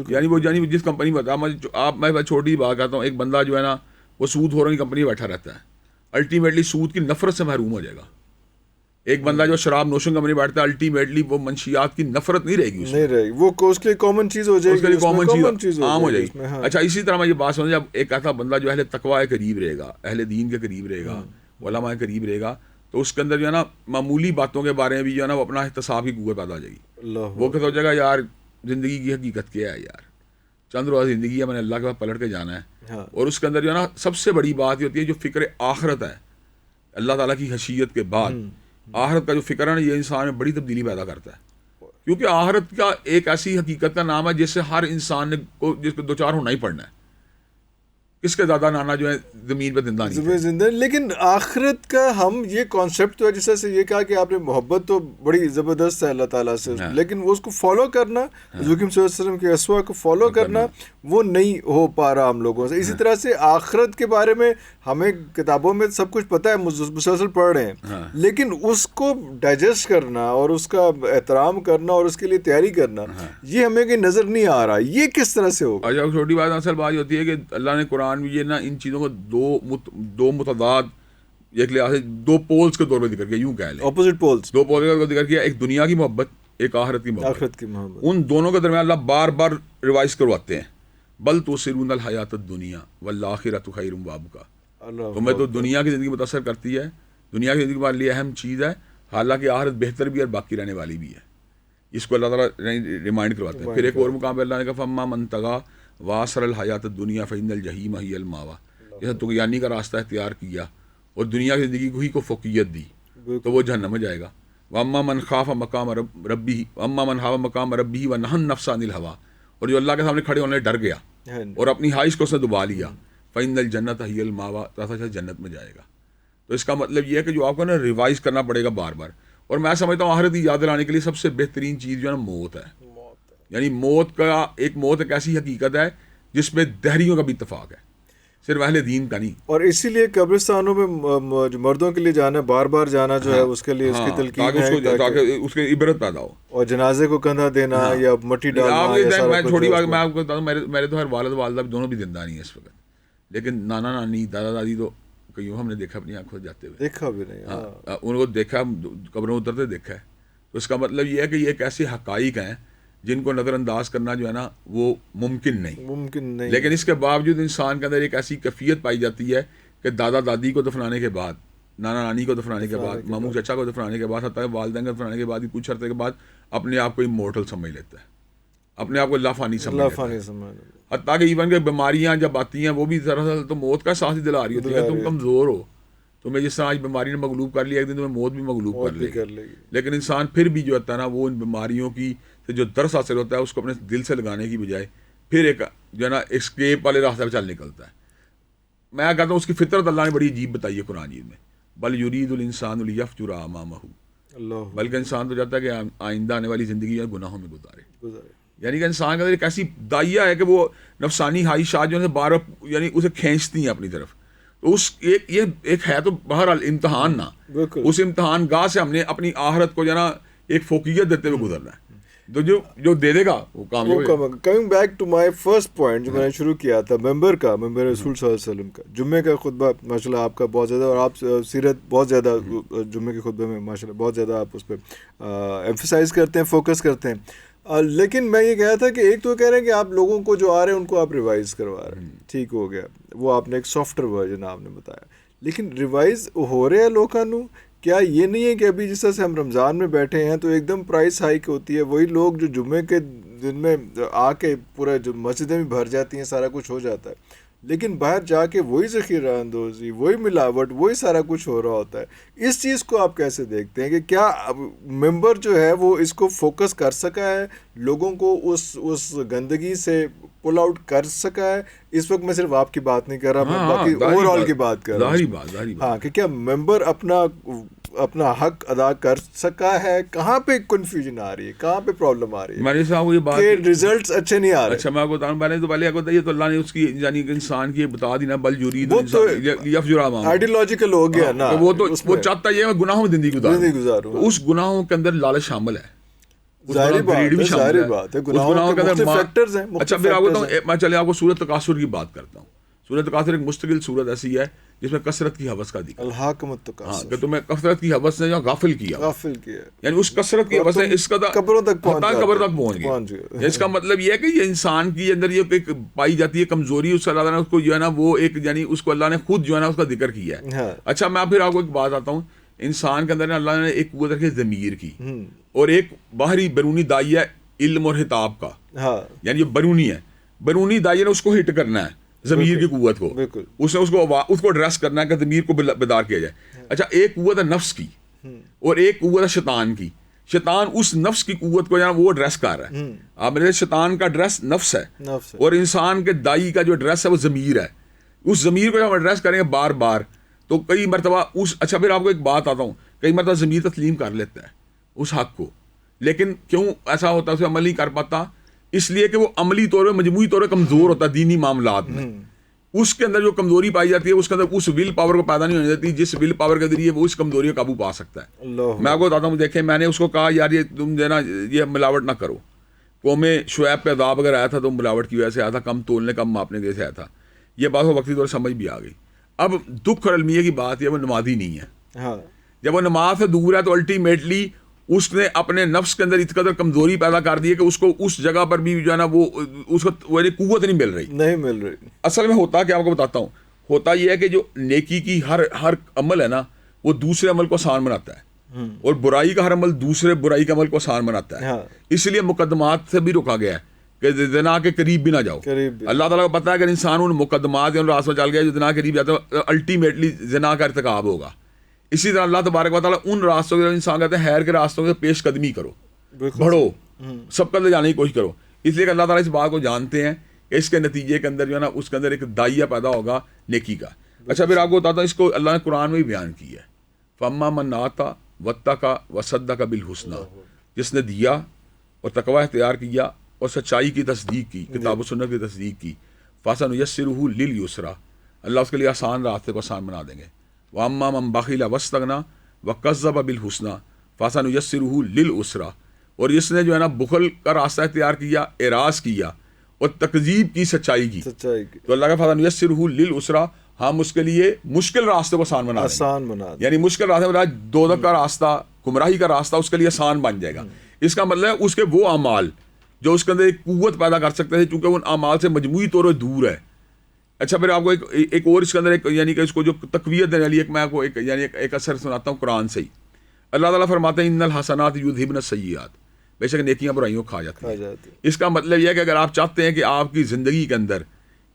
یعنی وہ جس کمپنی میں آپ, میں چھوٹی بات کہتا ہوں, ایک بندہ جو ہے نا وہ سود ہو رہی کمپنی میں بیٹھا رہتا ہے, الٹیمیٹلی سود کی نفرت سے محروم ہو جائے گا. ایک بندہ جو شراب نوشن کمپنی بیٹھتا ہے, الٹیمیٹلی وہ منشیات کی نفرت نہیں رہے گی, نہیں رہے گی, وہ اس کے لیے کامن چیز ہو جائے گی, کامن چیز عام ہو جائے گی. اچھا, اسی طرح میں یہ بات سمجھ, جب ایک ایسا بندہ جو اہل تقویٰ کے قریب رہے گا, اہل دین کے قریب رہے گا, علماء کے قریب رہے گا, تو اس کے اندر جو ہے نا معمولی باتوں کے بارے میں بھی جو ہے نا وہ اپنا احتساب کی قوت پیدا ہو جائے گی. وہ کہ سوچے گا یار زندگی کی حقیقت کیا ہے, یار چند روز زندگی ہے, میں نے اللہ کے پاس پلٹ کے جانا ہے. اور اس کے اندر جو ہے نا سب سے بڑی بات یہ ہوتی ہے جو فکر آخرت ہے, اللہ تعالیٰ کی خشیت کے بعد آخرت کا جو فکر ہے نا, یہ انسان میں بڑی تبدیلی پیدا کرتا ہے. کیونکہ آخرت کا ایک ایسی حقیقت کا نام ہے جس سے ہر انسان نے جس کو دو چار ہونا ہی پڑنا ہے. کس کے دادا نانا جو ہے زمین پہ زندہ نہیں, لیکن آخرت کا ہم یہ کانسیپٹ تو ہے, جس طرح سے یہ کہا کہ آپ نے محبت تو بڑی زبردست ہے اللہ تعالیٰ سے, لیکن وہ اس کو فالو کرنا, حضور صلی اللہ علیہ وسلم کے اسوا کو فالو کرنا وہ نہیں ہو پا رہا ہم لوگوں سے. اسی طرح سے آخرت کے بارے میں ہمیں کتابوں میں سب کچھ پتہ ہے, مسلسل پڑھ رہے ہیں, لیکن اس کو ڈائجسٹ کرنا اور اس کا احترام کرنا اور اس کے لیے تیاری کرنا یہ ہمیں کہیں نظر نہیں آ رہا. یہ کس طرح سے ہوگا؟ اچھا, چھوٹی بات اصل بات ہوتی ہے کہ اللہ نے قرآن میں یہ نا ان چیزوں کو دو متضاد, ایک لحاظ سے دو پولز کے طور پہ ذکر کیا, یوں کہہ لیں اپوزٹ پولز, دو پولز کا ذکر کیا, ایک دنیا کی محبت, ایک آخرت کی محبت. ان دونوں کے درمیان اللہ بار بار ریوائز کرواتے ہیں, بل تؤثرون الحیات الدنیا والآخرۃ خیر وابقیٰ. تمہیں تو دنیا کی زندگی متاثر کرتی ہے, دنیا کی زندگی ہمارے لیے اہم چیز ہے, حالانکہ آخرت بہتر بھی ہے اور باقی رہنے والی بھی ہے. اس کو اللہ تعالیٰ ریمائنڈ کرواتے ہیں. پھر ایک اور مقام پہ اللہ نے کہا فاما من طغیٰ وآثر الحیات الدنیا فإن الجحیم ہی المأویٰ. جیسے طغیانی کا راستہ اختیار کیا اور دنیا کی زندگی کو فوقیت دی تو وہ جہنم میں جائے گا. واما من خاف مقام ربہ واما من خاف مقام ربہ ونہى النفس عن الہویٰ, اور جو اللہ کے سامنے کھڑے ہونے ڈر گیا اور اپنی خواہش کو اس نے دبا لیا, فإن الجنۃ ہی المأویٰ, تو جنت میں جائے گا. تو اس کا مطلب یہ ہے کہ جو آپ کو نا ریوائز کرنا پڑے گا بار بار. اور میں سمجھتا ہوں آخرت کی یاد دلانے کے لیے سب سے بہترین چیز جو ہے نا موت ہے. یعنی موت ایک ایسی حقیقت ہے جس میں دہریوں کا بھی اتفاق ہے, صرف اہل دین کا نہیں. اور اسی لیے قبرستانوں میں جو مردوں کے لیے جانا, بار بار جانا جو ہے اس کے لیے اس کی تلقین ہے تاکہ اس کی عبرت پیدا ہو, اور جنازے کو کندھا دینا یا مٹی ڈالنا. میں چھوٹی بات میں آپ کو بتاؤں, میرے تو ہر والد والدہ دونوں بھی زندہ نہیں ہیں اس وقت, لیکن نانا نانی دادا دادی تو کئیوں ہم نے دیکھا اپنی آنکھوں سے جاتے ہوئے, دیکھا بھی نہیں, ان کو دیکھا, قبروں اترتے دیکھا ہے. تو اس کا مطلب یہ ہے کہ یہ ایک ایسے حقائق ہیں جن کو نظر انداز کرنا جو ہے نا وہ ممکن نہیں. لیکن اس کے باوجود انسان کے اندر ایک ایسی کیفیت پائی جاتی ہے کہ دادا دادی کو دفنانے کے بعد, نانا نانی کو دفنانے کے بعد, ماموں چچا کو دفنانے کے بعد, حتیٰ والدین کو دفنانے کے بعد, کچھ عرصے کے بعد اپنے آپ کو امورٹل سمجھ لیتا ہے, اپنے آپ کو لافانی سمجھ لیتا ہے. حتیٰ کہ ایون کہ بیماریاں جب آتی ہیں وہ بھی دراصل تو موت کا ساتھ ہی دلا رہی ہوتی ہے کہ تم کمزور ہو, تمہیں جس طرح آج بیماری نے مغلوب کر لیا, ایک دن تمہیں موت بھی مغلوب کر لے گی. لیکن انسان پھر بھی جو ہوتا ہے نا وہ ان بیماریوں کی سے جو درس حاصل ہوتا ہے اس کو اپنے دل سے لگانے کی بجائے پھر ایک جو ہے نا اسکیپ والے راستے پہ چل نکلتا ہے. میں کہتا ہوں اس کی فطرت اللہ نے بڑی عجیب بتائی ہے قرآن جیت میں, بل یرید الانسان لیفجر امامہ, بلکہ انسان تو چاہتا ہے کہ آئندہ آنے والی زندگی گناہوں میں گزارے. یعنی کہ انسان کا ایک ایسی دائیہ ہے کہ وہ نفسانی خواہشات جو ہے بار یعنی اسے کھینچتی ہیں اپنی طرف. تو اس یہ ایک ہے تو بہرحال امتحان نا, اس امتحان گاہ سے ہم نے اپنی آخرت کو جو ہے نا ایک فوقیت دیتے ہوئے گزرنا ہے, تو جو دے دے گا وہ کامیاب. Coming back to my first point جو میں نے شروع کیا تھا, ممبر رسول صلی اللہ علیہ وسلم کا جمعے کا خطبہ ماشاء اللہ آپ کا بہت زیادہ, اور آپ سیرت بہت زیادہ جمعے کے خطبے میں ماشاء اللہ بہت زیادہ آپ اس پہ ایمفسائز کرتے ہیں, فوکس کرتے ہیں. لیکن میں یہ کہا تھا کہ ایک تو کہہ رہے ہیں کہ آپ لوگوں کو جو آ رہے ہیں ان کو آپ ریوائز کروا رہے ہیں, ٹھیک ہو گیا, وہ آپ نے ایک سافٹر ورژن آپ نے بتایا, لیکن ریوائز ہو رہے ہیں لوگوں کو. کیا یہ نہیں ہے کہ ابھی جس طرح سے ہم رمضان میں بیٹھے ہیں تو ایک دم پرائس ہائیک ہوتی ہے, وہی لوگ جو جمعے کے دن میں آ کے پورا جو مسجدیں بھی بھر جاتی ہیں, سارا کچھ ہو جاتا ہے, لیکن باہر جا کے وہی ذخیرہ اندوزی, وہی ملاوٹ, وہی سارا کچھ ہو رہا ہوتا ہے. اس چیز کو آپ کیسے دیکھتے ہیں کہ کیا ممبر جو ہے وہ اس کو فوکس کر سکا ہے, لوگوں کو اس گندگی سے پل آؤٹ کر سکا ہے؟ اس وقت میں صرف آپ کی بات نہیں کر رہا, میں باقی اوور آل کی بات کر رہا ہوں. ہاں کہ کیا ممبر اپنا اپنا حق ادا کر سکا ہے؟ کہاں پہ کنفیوژن آ رہی ہے, کہاں پہ پرابلم آ رہی ہے؟ میں صاحب یہ بات کہ ریزلٹس اچھے نہیں آ رہے. اچھا میں آپ کو بتاؤں, پہلے تو یہ تو اللہ نے اس کی یعنی کہ انسان کی بتا دی نا, بل یرید آئیڈیالوجیکل ہو گیا نا, وہ چاہتا یہ میں گناہوں میں زندگی گزاروں, اس گناہوں کے اندر لالچ شامل ہے, ظاہری بات ہے, گناہوں کے مختلف فیکٹرز ہیں. اچھا پھر آپ کو بتاؤں, میں چلے آپ کو سورۃ تکاثر کی بات کرتا ہوں. سورۃ تکاثر ایک مستقل سورت ایسی ہے جس میں کثرت کی حوث کا ذکر, الہاکم التکاثر, کہ تمہیں کثرت کی حوث نے غافل کیا, یعنی اس کثرت کی حوث نے اس کا قبروں تک پہنچ گیا. اس کا مطلب یہ ہے کہ یہ انسان کی اندر یہ ایک پائی جاتی ہے کمزوری, اس اللہ نے اس کو جو ہے نا وہ ایک یعنی اس کو اللہ نے خود جو ہے نا اس کا ذکر کیا ہے. اچھا میں پھر آپ کو ایک بات آتا ہوں, انسان کے اندر اللہ نے ایک قوت رکھی ضمیر کی, اور ایک باہری بیرونی داعیہ علم اور خطاب کا, یعنی یہ بیرونی ہے, بیرونی داعیہ نے اس کو ہٹ کرنا ہے ضمیر کی قوت کو, اس نے اس کو ایڈریس کرنا ہے کہ ضمیر کو بیدار کیا جائے. اچھا ایک قوت ہے نفس کی اور ایک قوت ہے شیطان کی. شیطان اس نفس کی قوت کو وہ ایڈریس کر رہا ہے. آپ میرے شیطان کا ایڈریس نفس ہے, اور انسان کے دائی کا جو ایڈریس ہے وہ ضمیر ہے. اس ضمیر کو جب ہم ایڈریس کریں گے بار بار تو کئی مرتبہ اس, اچھا پھر آپ کو ایک بات آتا ہوں, کئی مرتبہ ضمیر تسلیم کر لیتا ہے اس حق کو, لیکن کیوں ایسا ہوتا ہے اسے عمل نہیں کر پاتا؟ اس لیے کہ وہ عملی طور پہ مجموعی طور پہ کمزور ہوتا ہے دینی معاملات میں. اس کے اندر جو کمزوری پائی جاتی ہے اس کے اندر اس ول پاور کو پیدا نہیں ہونے دیتی جس ول پاور کے ذریعے وہ اس کمزوری کو قابو پا سکتا ہے. میں آپ کو بتاتا ہوں, دیکھیں میں نے اس کو کہا یار یہ تم جو ہے نا یہ ملاوٹ نہ کرو. قوم شعیب پہ عذاب اگر آیا تھا تو ملاوٹ کی وجہ سے آیا تھا, کم تولنے کم ماپنے کی وجہ سے آیا تھا. یہ بات کو وقتی طور سمجھ بھی آ گئی. اب دکھ اور المیہ کی بات یہ وہ نمازی نہیں ہے. جب وہ نماز سے دور ہے تو الٹیمیٹلی اس نے اپنے نفس کے اندر اس قدر کمزوری پیدا کر دی ہے کہ اس کو اس جگہ پر بھی جو ہے نا وہ اس کو قوت نہیں مل رہی. اصل میں ہوتا کیا آپ کو بتاتا ہوں, ہوتا یہ ہے کہ جو نیکی کی ہر عمل ہے نا وہ دوسرے عمل کو آسان بناتا ہے, اور برائی کا ہر عمل دوسرے برائی کے عمل کو آسان بناتا ہے. اس لیے مقدمات سے بھی روکا گیا ہے کہ زنا کے قریب بھی نہ جاؤ. اللہ تعالیٰ کو پتا ہے کہ انسان ان مقدمات یا راستوں چل گیا جو زنا کے قریب جاتا ہے الٹیمیٹلی زنا کا ارتکاب ہوگا. اسی طرح اللہ تبارک و تعالیٰ ان راستوں کے انسان کہتے ہیں خیر کے راستوں کے پیش قدمی کرو, بڑھو, سب کا لے جانے کی کوشش کرو. اس لیے کہ اللہ تعالیٰ اس بات کو جانتے ہیں کہ اس کے نتیجے کے اندر جو ہے نا اس کے اندر ایک داعیہ پیدا ہوگا نیکی کا. اچھا پھر آپ کو بتاتا ہوں, اس کو اللہ نے قرآن میں بھی بیان کیا ہے, فَأَمَّا مَنْ آتَى وَاتَّقَى وَصَدَّقَ بِالْحُسْنَى, جس نے دیا اور تقوی اختیار کیا اور سچائی کی تصدیق کی, کتاب و سنت کی تصدیق کی, فَسَنُيَسِّرُهُ لِلْيُسْرَى, اللہ اس کے لیے آسان راستے کو آسان بنا دیں گے. وَأَمَّا مَنْ بَخِلَ وَاسْتَغْنَى وَكَذَّبَ بِالْحُسْنَى فَسَنُيَسِّرُهُ لِلْعُسْرَى, اور جس نے جو ہے نا بخل کا راستہ اختیار کیا, اعراض کیا اور تکذیب کی سچائی کی, تو اللہ کا فَسَنُيَسِّرُهُ لِلْعُسْرَى, ہم اس کے لیے مشکل راستے کو آسان بنا دیں گے. یعنی مشکل راستے میں دوزخ کا راستہ, گمراہی کا راستہ اس کے لیے آسان بن جائے گا. اس کا مطلب ہے اس کے وہ اعمال جو اس کے اندر ایک قوت پیدا کر سکتے ہیں, چونکہ ان اعمال سے مجموعی طور پر دور ہے. اچھا پھر آپ کو ایک اور اس کے اندر ایک یعنی کہ اس کو جو تقویت دینے والی میں آپ کو ایک اثر سناتا ہوں قرآن سے ہی. اللہ تعالیٰ فرماتے ہیں ان الحسنات یذہبن السیئات, بے شک نیکیاں برائیوں کھا جاتی ہیں. اس کا مطلب یہ ہے کہ اگر آپ چاہتے ہیں کہ آپ کی زندگی کے اندر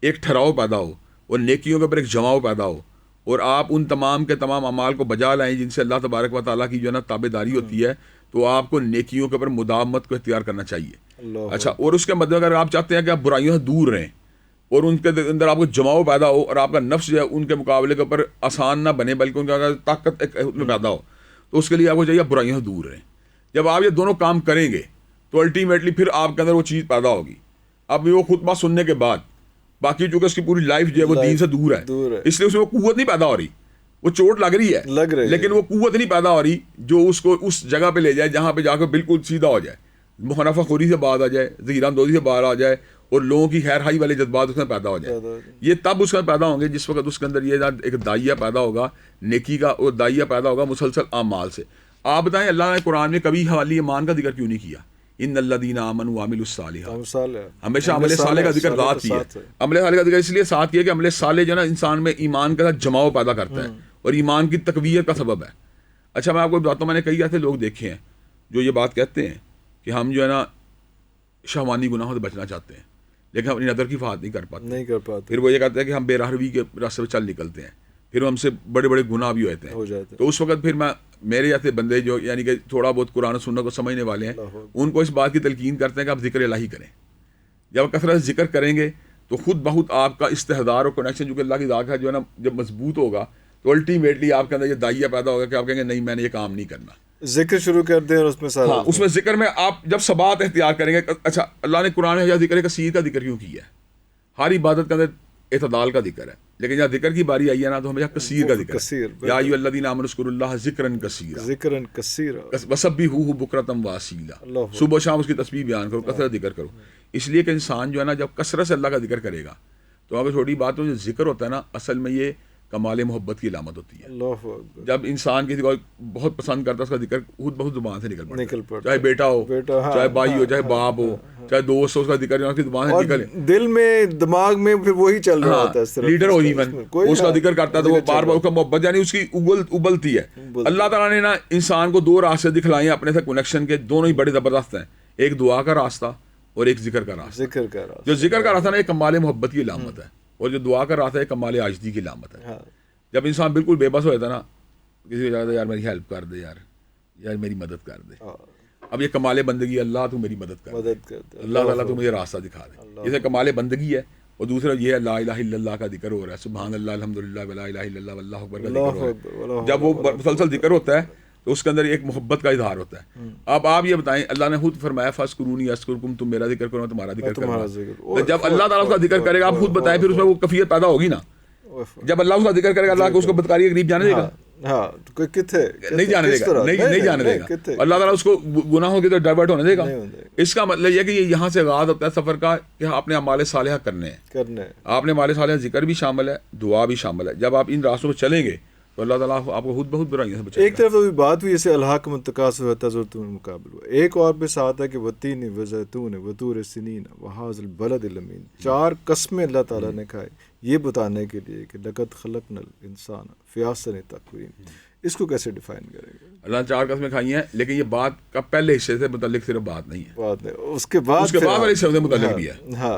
ایک ٹھہراؤ پیدا ہو اور نیکیوں کے اوپر ایک جماؤ پیدا ہو, اور آپ ان تمام کے تمام اعمال کو بجا لائیں جن سے اللہ تبارک و تعالیٰ کی جو ہے نا تابع داری ہوتی ہے, تو آپ کو نیکیوں کے اوپر مداومت کو اختیار کرنا چاہیے. اچھا, اور اس کے مطلب اگر آپ چاہتے ہیں کہ آپ برائیوں سے دور رہیں اور ان کے اندر آپ کو جماؤ پیدا ہو اور آپ کا نفس جو ہے ان کے مقابلے کے اوپر آسان نہ بنے بلکہ ان کا طاقت ایک پیدا ہو, تو اس کے لیے آپ کو چاہیے برائیوں سے دور رہیں. جب آپ یہ دونوں کام کریں گے تو الٹیمیٹلی پھر آپ کے اندر وہ چیز پیدا ہوگی. اب وہ خطبہ سننے کے بعد باقی چونکہ اس کی پوری لائف جو ہے وہ دین سے دور ہے, اس لیے اس میں وہ قوت نہیں پیدا ہو رہی, وہ چوٹ لگ رہی ہے لیکن وہ قوت نہیں پیدا ہو رہی جو اس کو اس جگہ پہ لے جائے جہاں پہ جا کے بالکل سیدھا ہو جائے, منافع خوری سے باہر آ جائے, ذہیر اندوزی سے باہر آ جائے, اور لوگوں کی خیر خائی والے جذبات اس میں پیدا ہو جائے. یہ تب اس میں پیدا ہوں گے جس وقت اس کے اندر یہ ایک داعیہ پیدا ہوگا نیکی کا, اور داعیہ پیدا ہوگا مسلسل اعمال سے. آپ بتائیں اللہ نے قرآن میں کبھی حوالی ایمان کا ذکر کیوں نہیں کیا؟ ان الذین آمنوا وعملوا الصالحات, ہمیشہ عمل صالح کا ذکر ذات کیا. عمل صالح کا ذکر اس لیے ساتھ کیا کہ عمل صالح جو ہے نا انسان میں ایمان کا جماؤ پیدا کرتا ہے اور ایمان کی تقویت کا سبب ہے. اچھا میں آپ کو بتاتا ہوں, میں نے کئی ایسے لوگ دیکھے ہیں جو یہ بات کہتے ہیں کہ ہم جو ہے نا شہوانی گناہوں سے بچنا چاہتے ہیں لیکن اپنی نظر کی حفاظت نہیں کر پاتے. پھر وہ یہ کہتے ہیں کہ ہم بے راہروی کے راستے پہ چل نکلتے ہیں, پھر ہم سے بڑے بڑے گناہ بھی ہوتے ہیں. تو اس وقت پھر میرے جیسے بندے جو یعنی کہ تھوڑا بہت قرآن و سنت کو سمجھنے والے ہیں ان کو اس بات کی تلقین کرتے ہیں کہ آپ ذکر الہی کریں. جب آپ کثرت ذکر کریں گے تو خود بہت آپ کا استحضار اور کنیکشن جو کہ اللہ کی ذات ہے جو ہے نا جب مضبوط ہوگا تو الٹیمیٹلی آپ کے اندر یہ دائیا پیدا ہوگا کہ آپ کہیں گے نہیں میں نے یہ کام نہیں کرنا. ذکر شروع کر دیں اور اس میں سارا اس میں ذکر میں آپ جب ثبات اختیار کریں گے. اچھا اللہ نے قرآن میں ذکر کثیر کا ذکر کیوں کیا ہے؟ ہر عبادت کے اندر اعتدال کا ذکر ہے، لیکن جب ذکر کی باری آئی ہے نا تو ہمیشہ کثیر کا ذکر ہے. یا ایھا الذین آمنوا اذکروا اللہ ذکرا کثیرا وسبحوہ بکرۃ واصیلا. صبح شام اس کی تسبیح بیان کرو، کثرت ذکر کرو. اس لیے کہ انسان جو ہے نا جب کثرت سے اللہ کا ذکر کرے گا تو اگر چھوٹی بات ہو جو ذکر ہوتا ہے نا اصل میں یہ کمال محبت کی علامت ہوتی ہے. جب انسان کسی کو بہت پسند کرتا ہے اس کا ذکر خود بہت زبان سے نکل پڑتا ہے، چاہے بیٹا ہو، چاہے بھائی ہو، چاہے باپ ہو، چاہے دوست ہو، اس کا ذکر اس کی زبان سے نکلے. دل میں دماغ میں پھر وہی چل رہا ہوتا ہے. لیڈر ہو ایون اس کا ذکر کرتا ہے تو وہ بار بار اس کا محبت یعنی اس کی ابلتی ہے. اللہ تعالیٰ نے نا انسان کو دو راستے دکھلائے ہیں اپنے سے کنیکشن کے، دونوں ہی بڑے زبردست ہیں. ایک دعا کا راستہ اور ایک ذکر کا راستہ. جو ذکر کا راستہ نا یہ کمال محبت کی علامت ہے، اور جو دعا کا راستہ ہے کمال عاجزی کی علامت ہے. جب انسان بالکل بے بس ہو جاتا ہے نا کسی کو چاہتا ہے یار میری ہیلپ کر دے، یار میری مدد کر دے. اب یہ کمال بندگی، اللہ تو میری مدد کر دے، اللہ تعالیٰ تو مجھے راستہ دکھا دے. یہ کمال بندگی ہے. اور دوسرا یہ ہے لا الہ الا اللہ کا ذکر ہو رہا ہے، سبحان اللہ الحمدللہ ولا الہ الا اللہ واللہ اکبر کا ذکر ہو رہا ہے. جب وہ مسلسل ذکر ہوتا ہے تو اس کے اندر ایک محبت کا اظہار ہوتا ہے. اب آپ یہ بتائیں اللہ نے خود فرمایا فاذکرونی اذکرکم، تم میرا ذکر کرو تمہارا ذکر کروں. جب اللہ تعالیٰ اس کا ذکر کرے گا آپ خود بتائیں پھر اس میں وہ کیفیت پیدا ہوگی نا. جب اللہ اس کا ذکر کرے گا اللہ کو اس کو بدکاری کے قریب جانے دے گا؟ نہیں جانے دے گا، نہیں جانے دے گا. اللہ تعالیٰ اس کو گناہوں کی طرف ڈائیورٹ ہونے دے گا. اس کا مطلب یہ کہ یہ یہاں سے آغاز ہوتا ہے سفر کا کہ آپ نے اعمال صالحہ کرنے ہیں. آپ نے اعمال صالحہ ذکر بھی شامل ہے، دعا بھی شامل ہے. جب آپ ان راستوں پہ چلیں گے تو اللہ تعالیٰ آپ کو خود بہت برائیوں سے بچائے گا. ایک طرف تو بات ہوئی اسے الحاکم التکاثر والتزلزل مقابل ہوا. ایک اور بھی ساتھ ہے کہ والتین والزیتون وطور سنین وہذا البلد الامین. 4 قسمیں اللہ تعالیٰ نے کھائے یہ بتانے کے لیے کہ لقد خلقنا الانسان فی احسن تقویم. اس کو کیسے ڈیفائن کریں گے؟ اللہ نے 4 قسمیں کھائی ہیں لیکن یہ بات کا پہلے حصے سے متعلق صرف بات نہیں ہے، اس کے بعد والے حصے سے متعلق بھی ہے.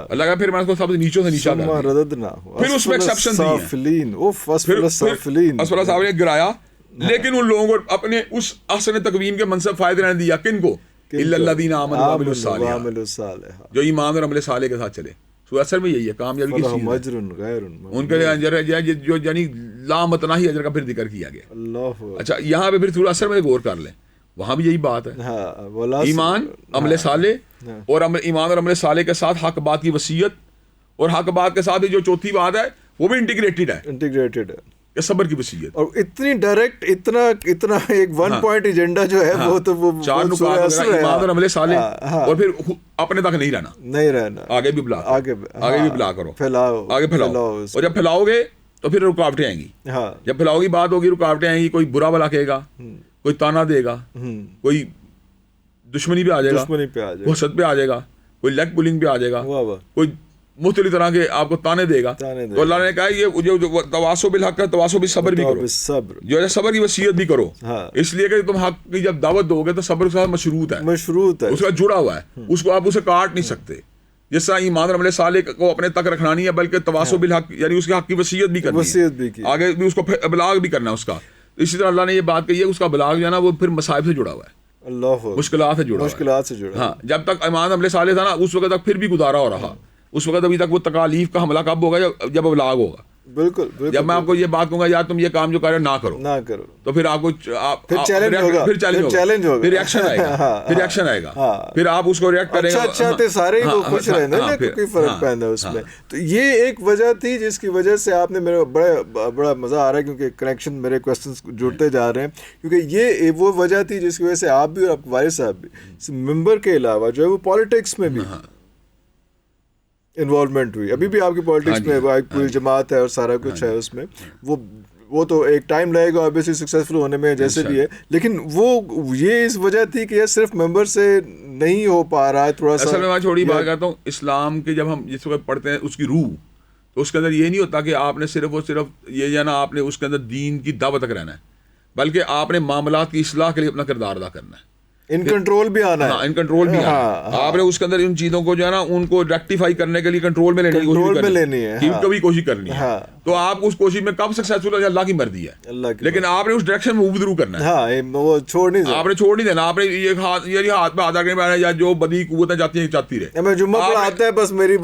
اللہ کا پھر میں اس کو سب سے نیچوں سے نیچا کر دیا، پھر اس میں ایکسیپشن نے گرایا. لیکن ان لوگوں کو اپنے اس احسن تقویم کے منصب فائدے رہنے دیا. کن کو؟ الا الذین آمنوا وعملوا الصالحات، جو ایمان اور عمل صالح کے ساتھ چلے. تو اصل میں یہی ہے کامیابی کی چیز ہے. ان کے لیے اجر ہے جو یعنی لامتناہی اجر کا پھر ذکر کیا گیا. اچھا یہاں پہ پھر تھوڑا اثر میں غور کر لیں، وہاں بھی یہی بات ہے. ایمان عمل صالح اور ایمان اور عمل صالح کے ساتھ حق بات کی وصیت، اور حق بات کے ساتھ جو چوتھی بات ہے وہ بھی انٹیگریٹڈ ہے کہ صبر کی وصیت. اور اتنی ڈائریکٹ اتنا ایک 1 پوائنٹ ایجنڈا جو ہے وہ تو وہ 4 نکات ایمان اور عمل صالح، اور پھر اپنے تک نہیں رہنا، آگے بھی بلا کرو، آگے پھیلاؤ. اور جب پھیلاؤ گے تو پھر رکاوٹیں آئیں گی. جب پھیلاؤ کی بات ہوگی رکاوٹیں آئیں گی. کوئی برا بلا کہے گا، کوئی تانا دے گا، کوئی دشمنی پہ آ جائے گا، حسد پہ آ جائے گا، کوئی لیگ پولنگ پہ آ جائے گا، کوئی مختلف طرح کے آپ کو تانے دے گا. تو اللہ نے کہا یہ جو تواصو بالحق ہے تواصو بالصبر بھی کرو، جو ہے صبر کی وصیت بھی کرو. اس لیے کہ تم حق کی جب دعوت دو گے تو صبر کے ساتھ مشروط ہے، اس کا جڑا ہوا ہے، اس کو آپ اسے کاٹ نہیں سکتے. جس طرح ایمان اور عمل صالح کو اپنے تک رکھنا نہیں ہے بلکہ تواصو بالحق یعنی اس کے حق کی وصیت بھی کرنی ہے، آگے بھی اس کو ابلاغ بھی کرنا ہے اس کا. اسی طرح اللہ نے یہ بات کہی ہے اس کا ابلاغ جو ہے نا وہ پھر مصائب سے جڑا ہوا ہے، مشکلات سے جڑا. ہاں جب تک ایمان عمل صالح تھا نا اس وقت تک پھر بھی گزارا ہو رہا، اس وقت ابھی تک وہ تکالیف کا حملہ کب ہوگا جب ابلاغ ہوگا. بالکل جب میں آپ کو یہ بات کہوں گا یار تم یہ کام جو کر رہے ہو نہ کرو تو پھر آپ کو چیلنج ہوگا، پھر ایکشن آئے گا، پھر آپ اس کو ریئیکٹ کریں گے. اچھا سارے ہی خوش رہنا کوئی فرق پہنا ہے اس میں. تو یہ ایک وجہ تھی جس کی وجہ سے آپ نے میرے بڑا مزہ آ رہا ہے کیونکہ کنیکشن میرے کویسچنس جڑتے جا رہے ہیں، کیونکہ یہ وہ وجہ تھی جس کی وجہ سے آپ بھی اور آپ کے والد صاحب بھی ممبر کے علاوہ جو ہے وہ پالیٹکس میں بھی انوالومنٹ ہوئی. ابھی بھی آپ کی پالیٹکس میں پوری جماعت ہے اور سارا کچھ ہے اس میں. وہ تو ایک ٹائم لگے گا obviously سکسیزفل ہونے میں جیسے بھی ہے، لیکن وہ یہ اس وجہ تھی کہ یہ صرف ممبر سے نہیں ہو پا رہا ہے تھوڑا سا. اصل میں چھوڑی بات کرتا ہوں اسلام کے جب ہم جس وقت پڑھتے ہیں اس کی روح تو اس کے اندر یہ نہیں ہوتا کہ آپ نے صرف اور صرف یہ جانا آپ نے اس کے اندر دین کی دعوت تک رہنا ہے، بلکہ آپ نے معاملات کی اصلاح کے لیے اپنا کردار ادا کرنا ہے، ان کنٹرول بھی آنا ہے. ان کنٹرول بھی آنا ہے. آپ نے اس کے اندر ان چیزوں کو جو ہے نا ان کو ریکٹیفائی کرنے کے لیے کنٹرول میں لینی ہے، کبھی کوشش کرنی ہے. تو آپ اس کوشش میں کب سکسیسفل ہو، اللہ کی مرضی ہے، لیکن آپ نے اس ڈائریکشن میں موو ضرور کرنا ہے. وہ چھوڑ نہیں، آپ نے چھوڑ نہیں دینا. آپ نے یہ ہاتھ پہ آدھا کرنے یا جو بدی قوتیں جاتی ہیں چاہتی رہے. میں جمعہ پڑھاتا ہے بس میری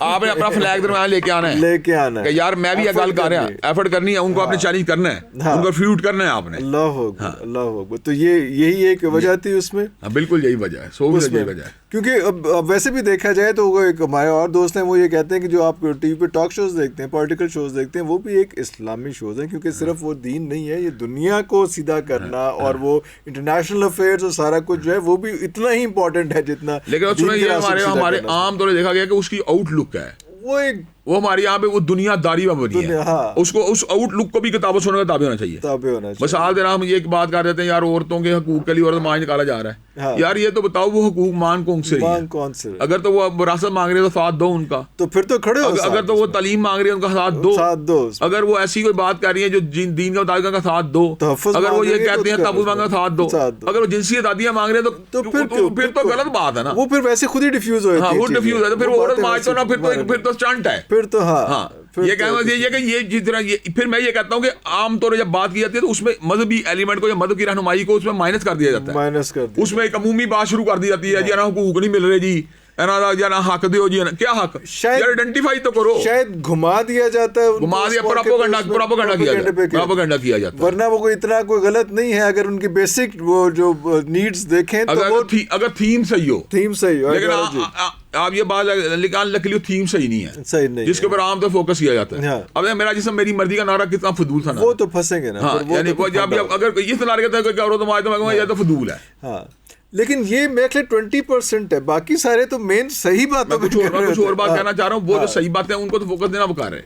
آپ نے اپنا فلیگ درمیان لے کے آنا ہے کہ یار میں بھی یہ گل کر رہا ہوں، ایفرٹ کرنی ہے، ان کو آپ نے چیلنج کرنا ہے، ان کو فیوٹ کرنا ہے آپ نے. اللہ اکبر. تو یہی ایک وجہ تھی اس میں. بالکل یہی وجہ ہے، یہی وجہ ہے. کیونکہ اب ویسے بھی دیکھا جائے تو ایک ہمارے اور دوست ہیں وہ یہ کہتے ہیں کہ جو آپ ٹی وی پہ ٹاک شوز دیکھتے ہیں، پولیٹیکل شوز دیکھتے ہیں، وہ بھی ایک اسلامی شوز ہیں، کیونکہ صرف وہ دین نہیں ہے، یہ دنیا کو سیدھا کرنا اور وہ انٹرنیشنل افیئرز اور سارا کچھ جو ہے وہ بھی اتنا ہی امپورٹنٹ ہے جتنا. لیکن ہمارے عام طور دیکھا گیا کہ اس کی آؤٹ لک ہے، وہ ہماری یہاں پہ وہ دنیا داری میں بنی ہے، اس کو اس آؤٹ لک کو بھی کتاب و سنت کا تابع ہونا چاہیے. مثال دے رہا ہم یہ ایک بات کر رہتے ہیں یار عورتوں کے حقوق کے لیے عورت مانج نکالا جا رہا ہے. یار یہ تو بتاؤ وہ حقوق مان کون سے؟ اگر تو وہ وراثت مانگ رہے تو ساتھ دو ان کا، تو پھر تو کھڑے ہو. اگر تو وہ تعلیم مانگ رہے ہیں ان کا ساتھ دو. اگر وہ ایسی کوئی بات کر رہی ہے جو دین کے مطابق کا ساتھ دو. اگر وہ یہ کہتے ہیں تحفظ مانگا ساتھ دو. اگر وہ جنسی آزادیاں مانگ رہے ہیں تو پھر تو غلط بات ہے نا. وہ پھر ویسے خود ہی ڈیفیوز ہو جاتی ہے. وہ ڈیفیوز ہے تو پھر وہ عورت مانج تو نہ، پھر تو اسٹنٹ ہے. پھر تو ہاں یہ کہنا یہ کہ یہ جس طرح پھر میں یہ کہتا ہوں کہ عام طور پر جب بات کی جاتی ہے تو اس میں مذہبی ایلیمنٹ کو یا مذہب کی رہنمائی کو اس میں مائنس کر دیا جاتا ہے. اس میں ایک عمومی بات شروع کر دی جاتی ہے، جی نا حقوق نہیں مل رہے، جی نا حق دیو، جی کیا حق، یار آئیڈینٹیفائی تو کرو. شاید گھما دیا جاتا ہے، گھما دیا، پروپیگنڈا کیا جاتا ہے. ورنہ وہ کوئی اتنا کوئی غلط نہیں ہے اگر ان کی بیسک وہ جو نیڈز دیکھیں تو اگر تھیم صحیح ہو، لیکن آپ یہ بات لکلی تھیم صحیح نہیں ہے، جس کے اوپر عام طور فوکس کیا جاتا ہے. اب میرا جسم میری مرضی کا نعرہ کتنا فضول تھا، وہ تو پھنسیں گے نا. یعنی اگر یہ سنا رہا ہے کہ عورت مانج تو یہ تو فضول ہے. لیکن یہ میرے خیال 20% ہے، باقی سارے تو مین صحیح باتوں پہ. کچھ اور بات کہنا چاہ رہا ہوں، وہ جو صحیح باتیں ہیں ان کو تو فوکس دینا بکار ہے.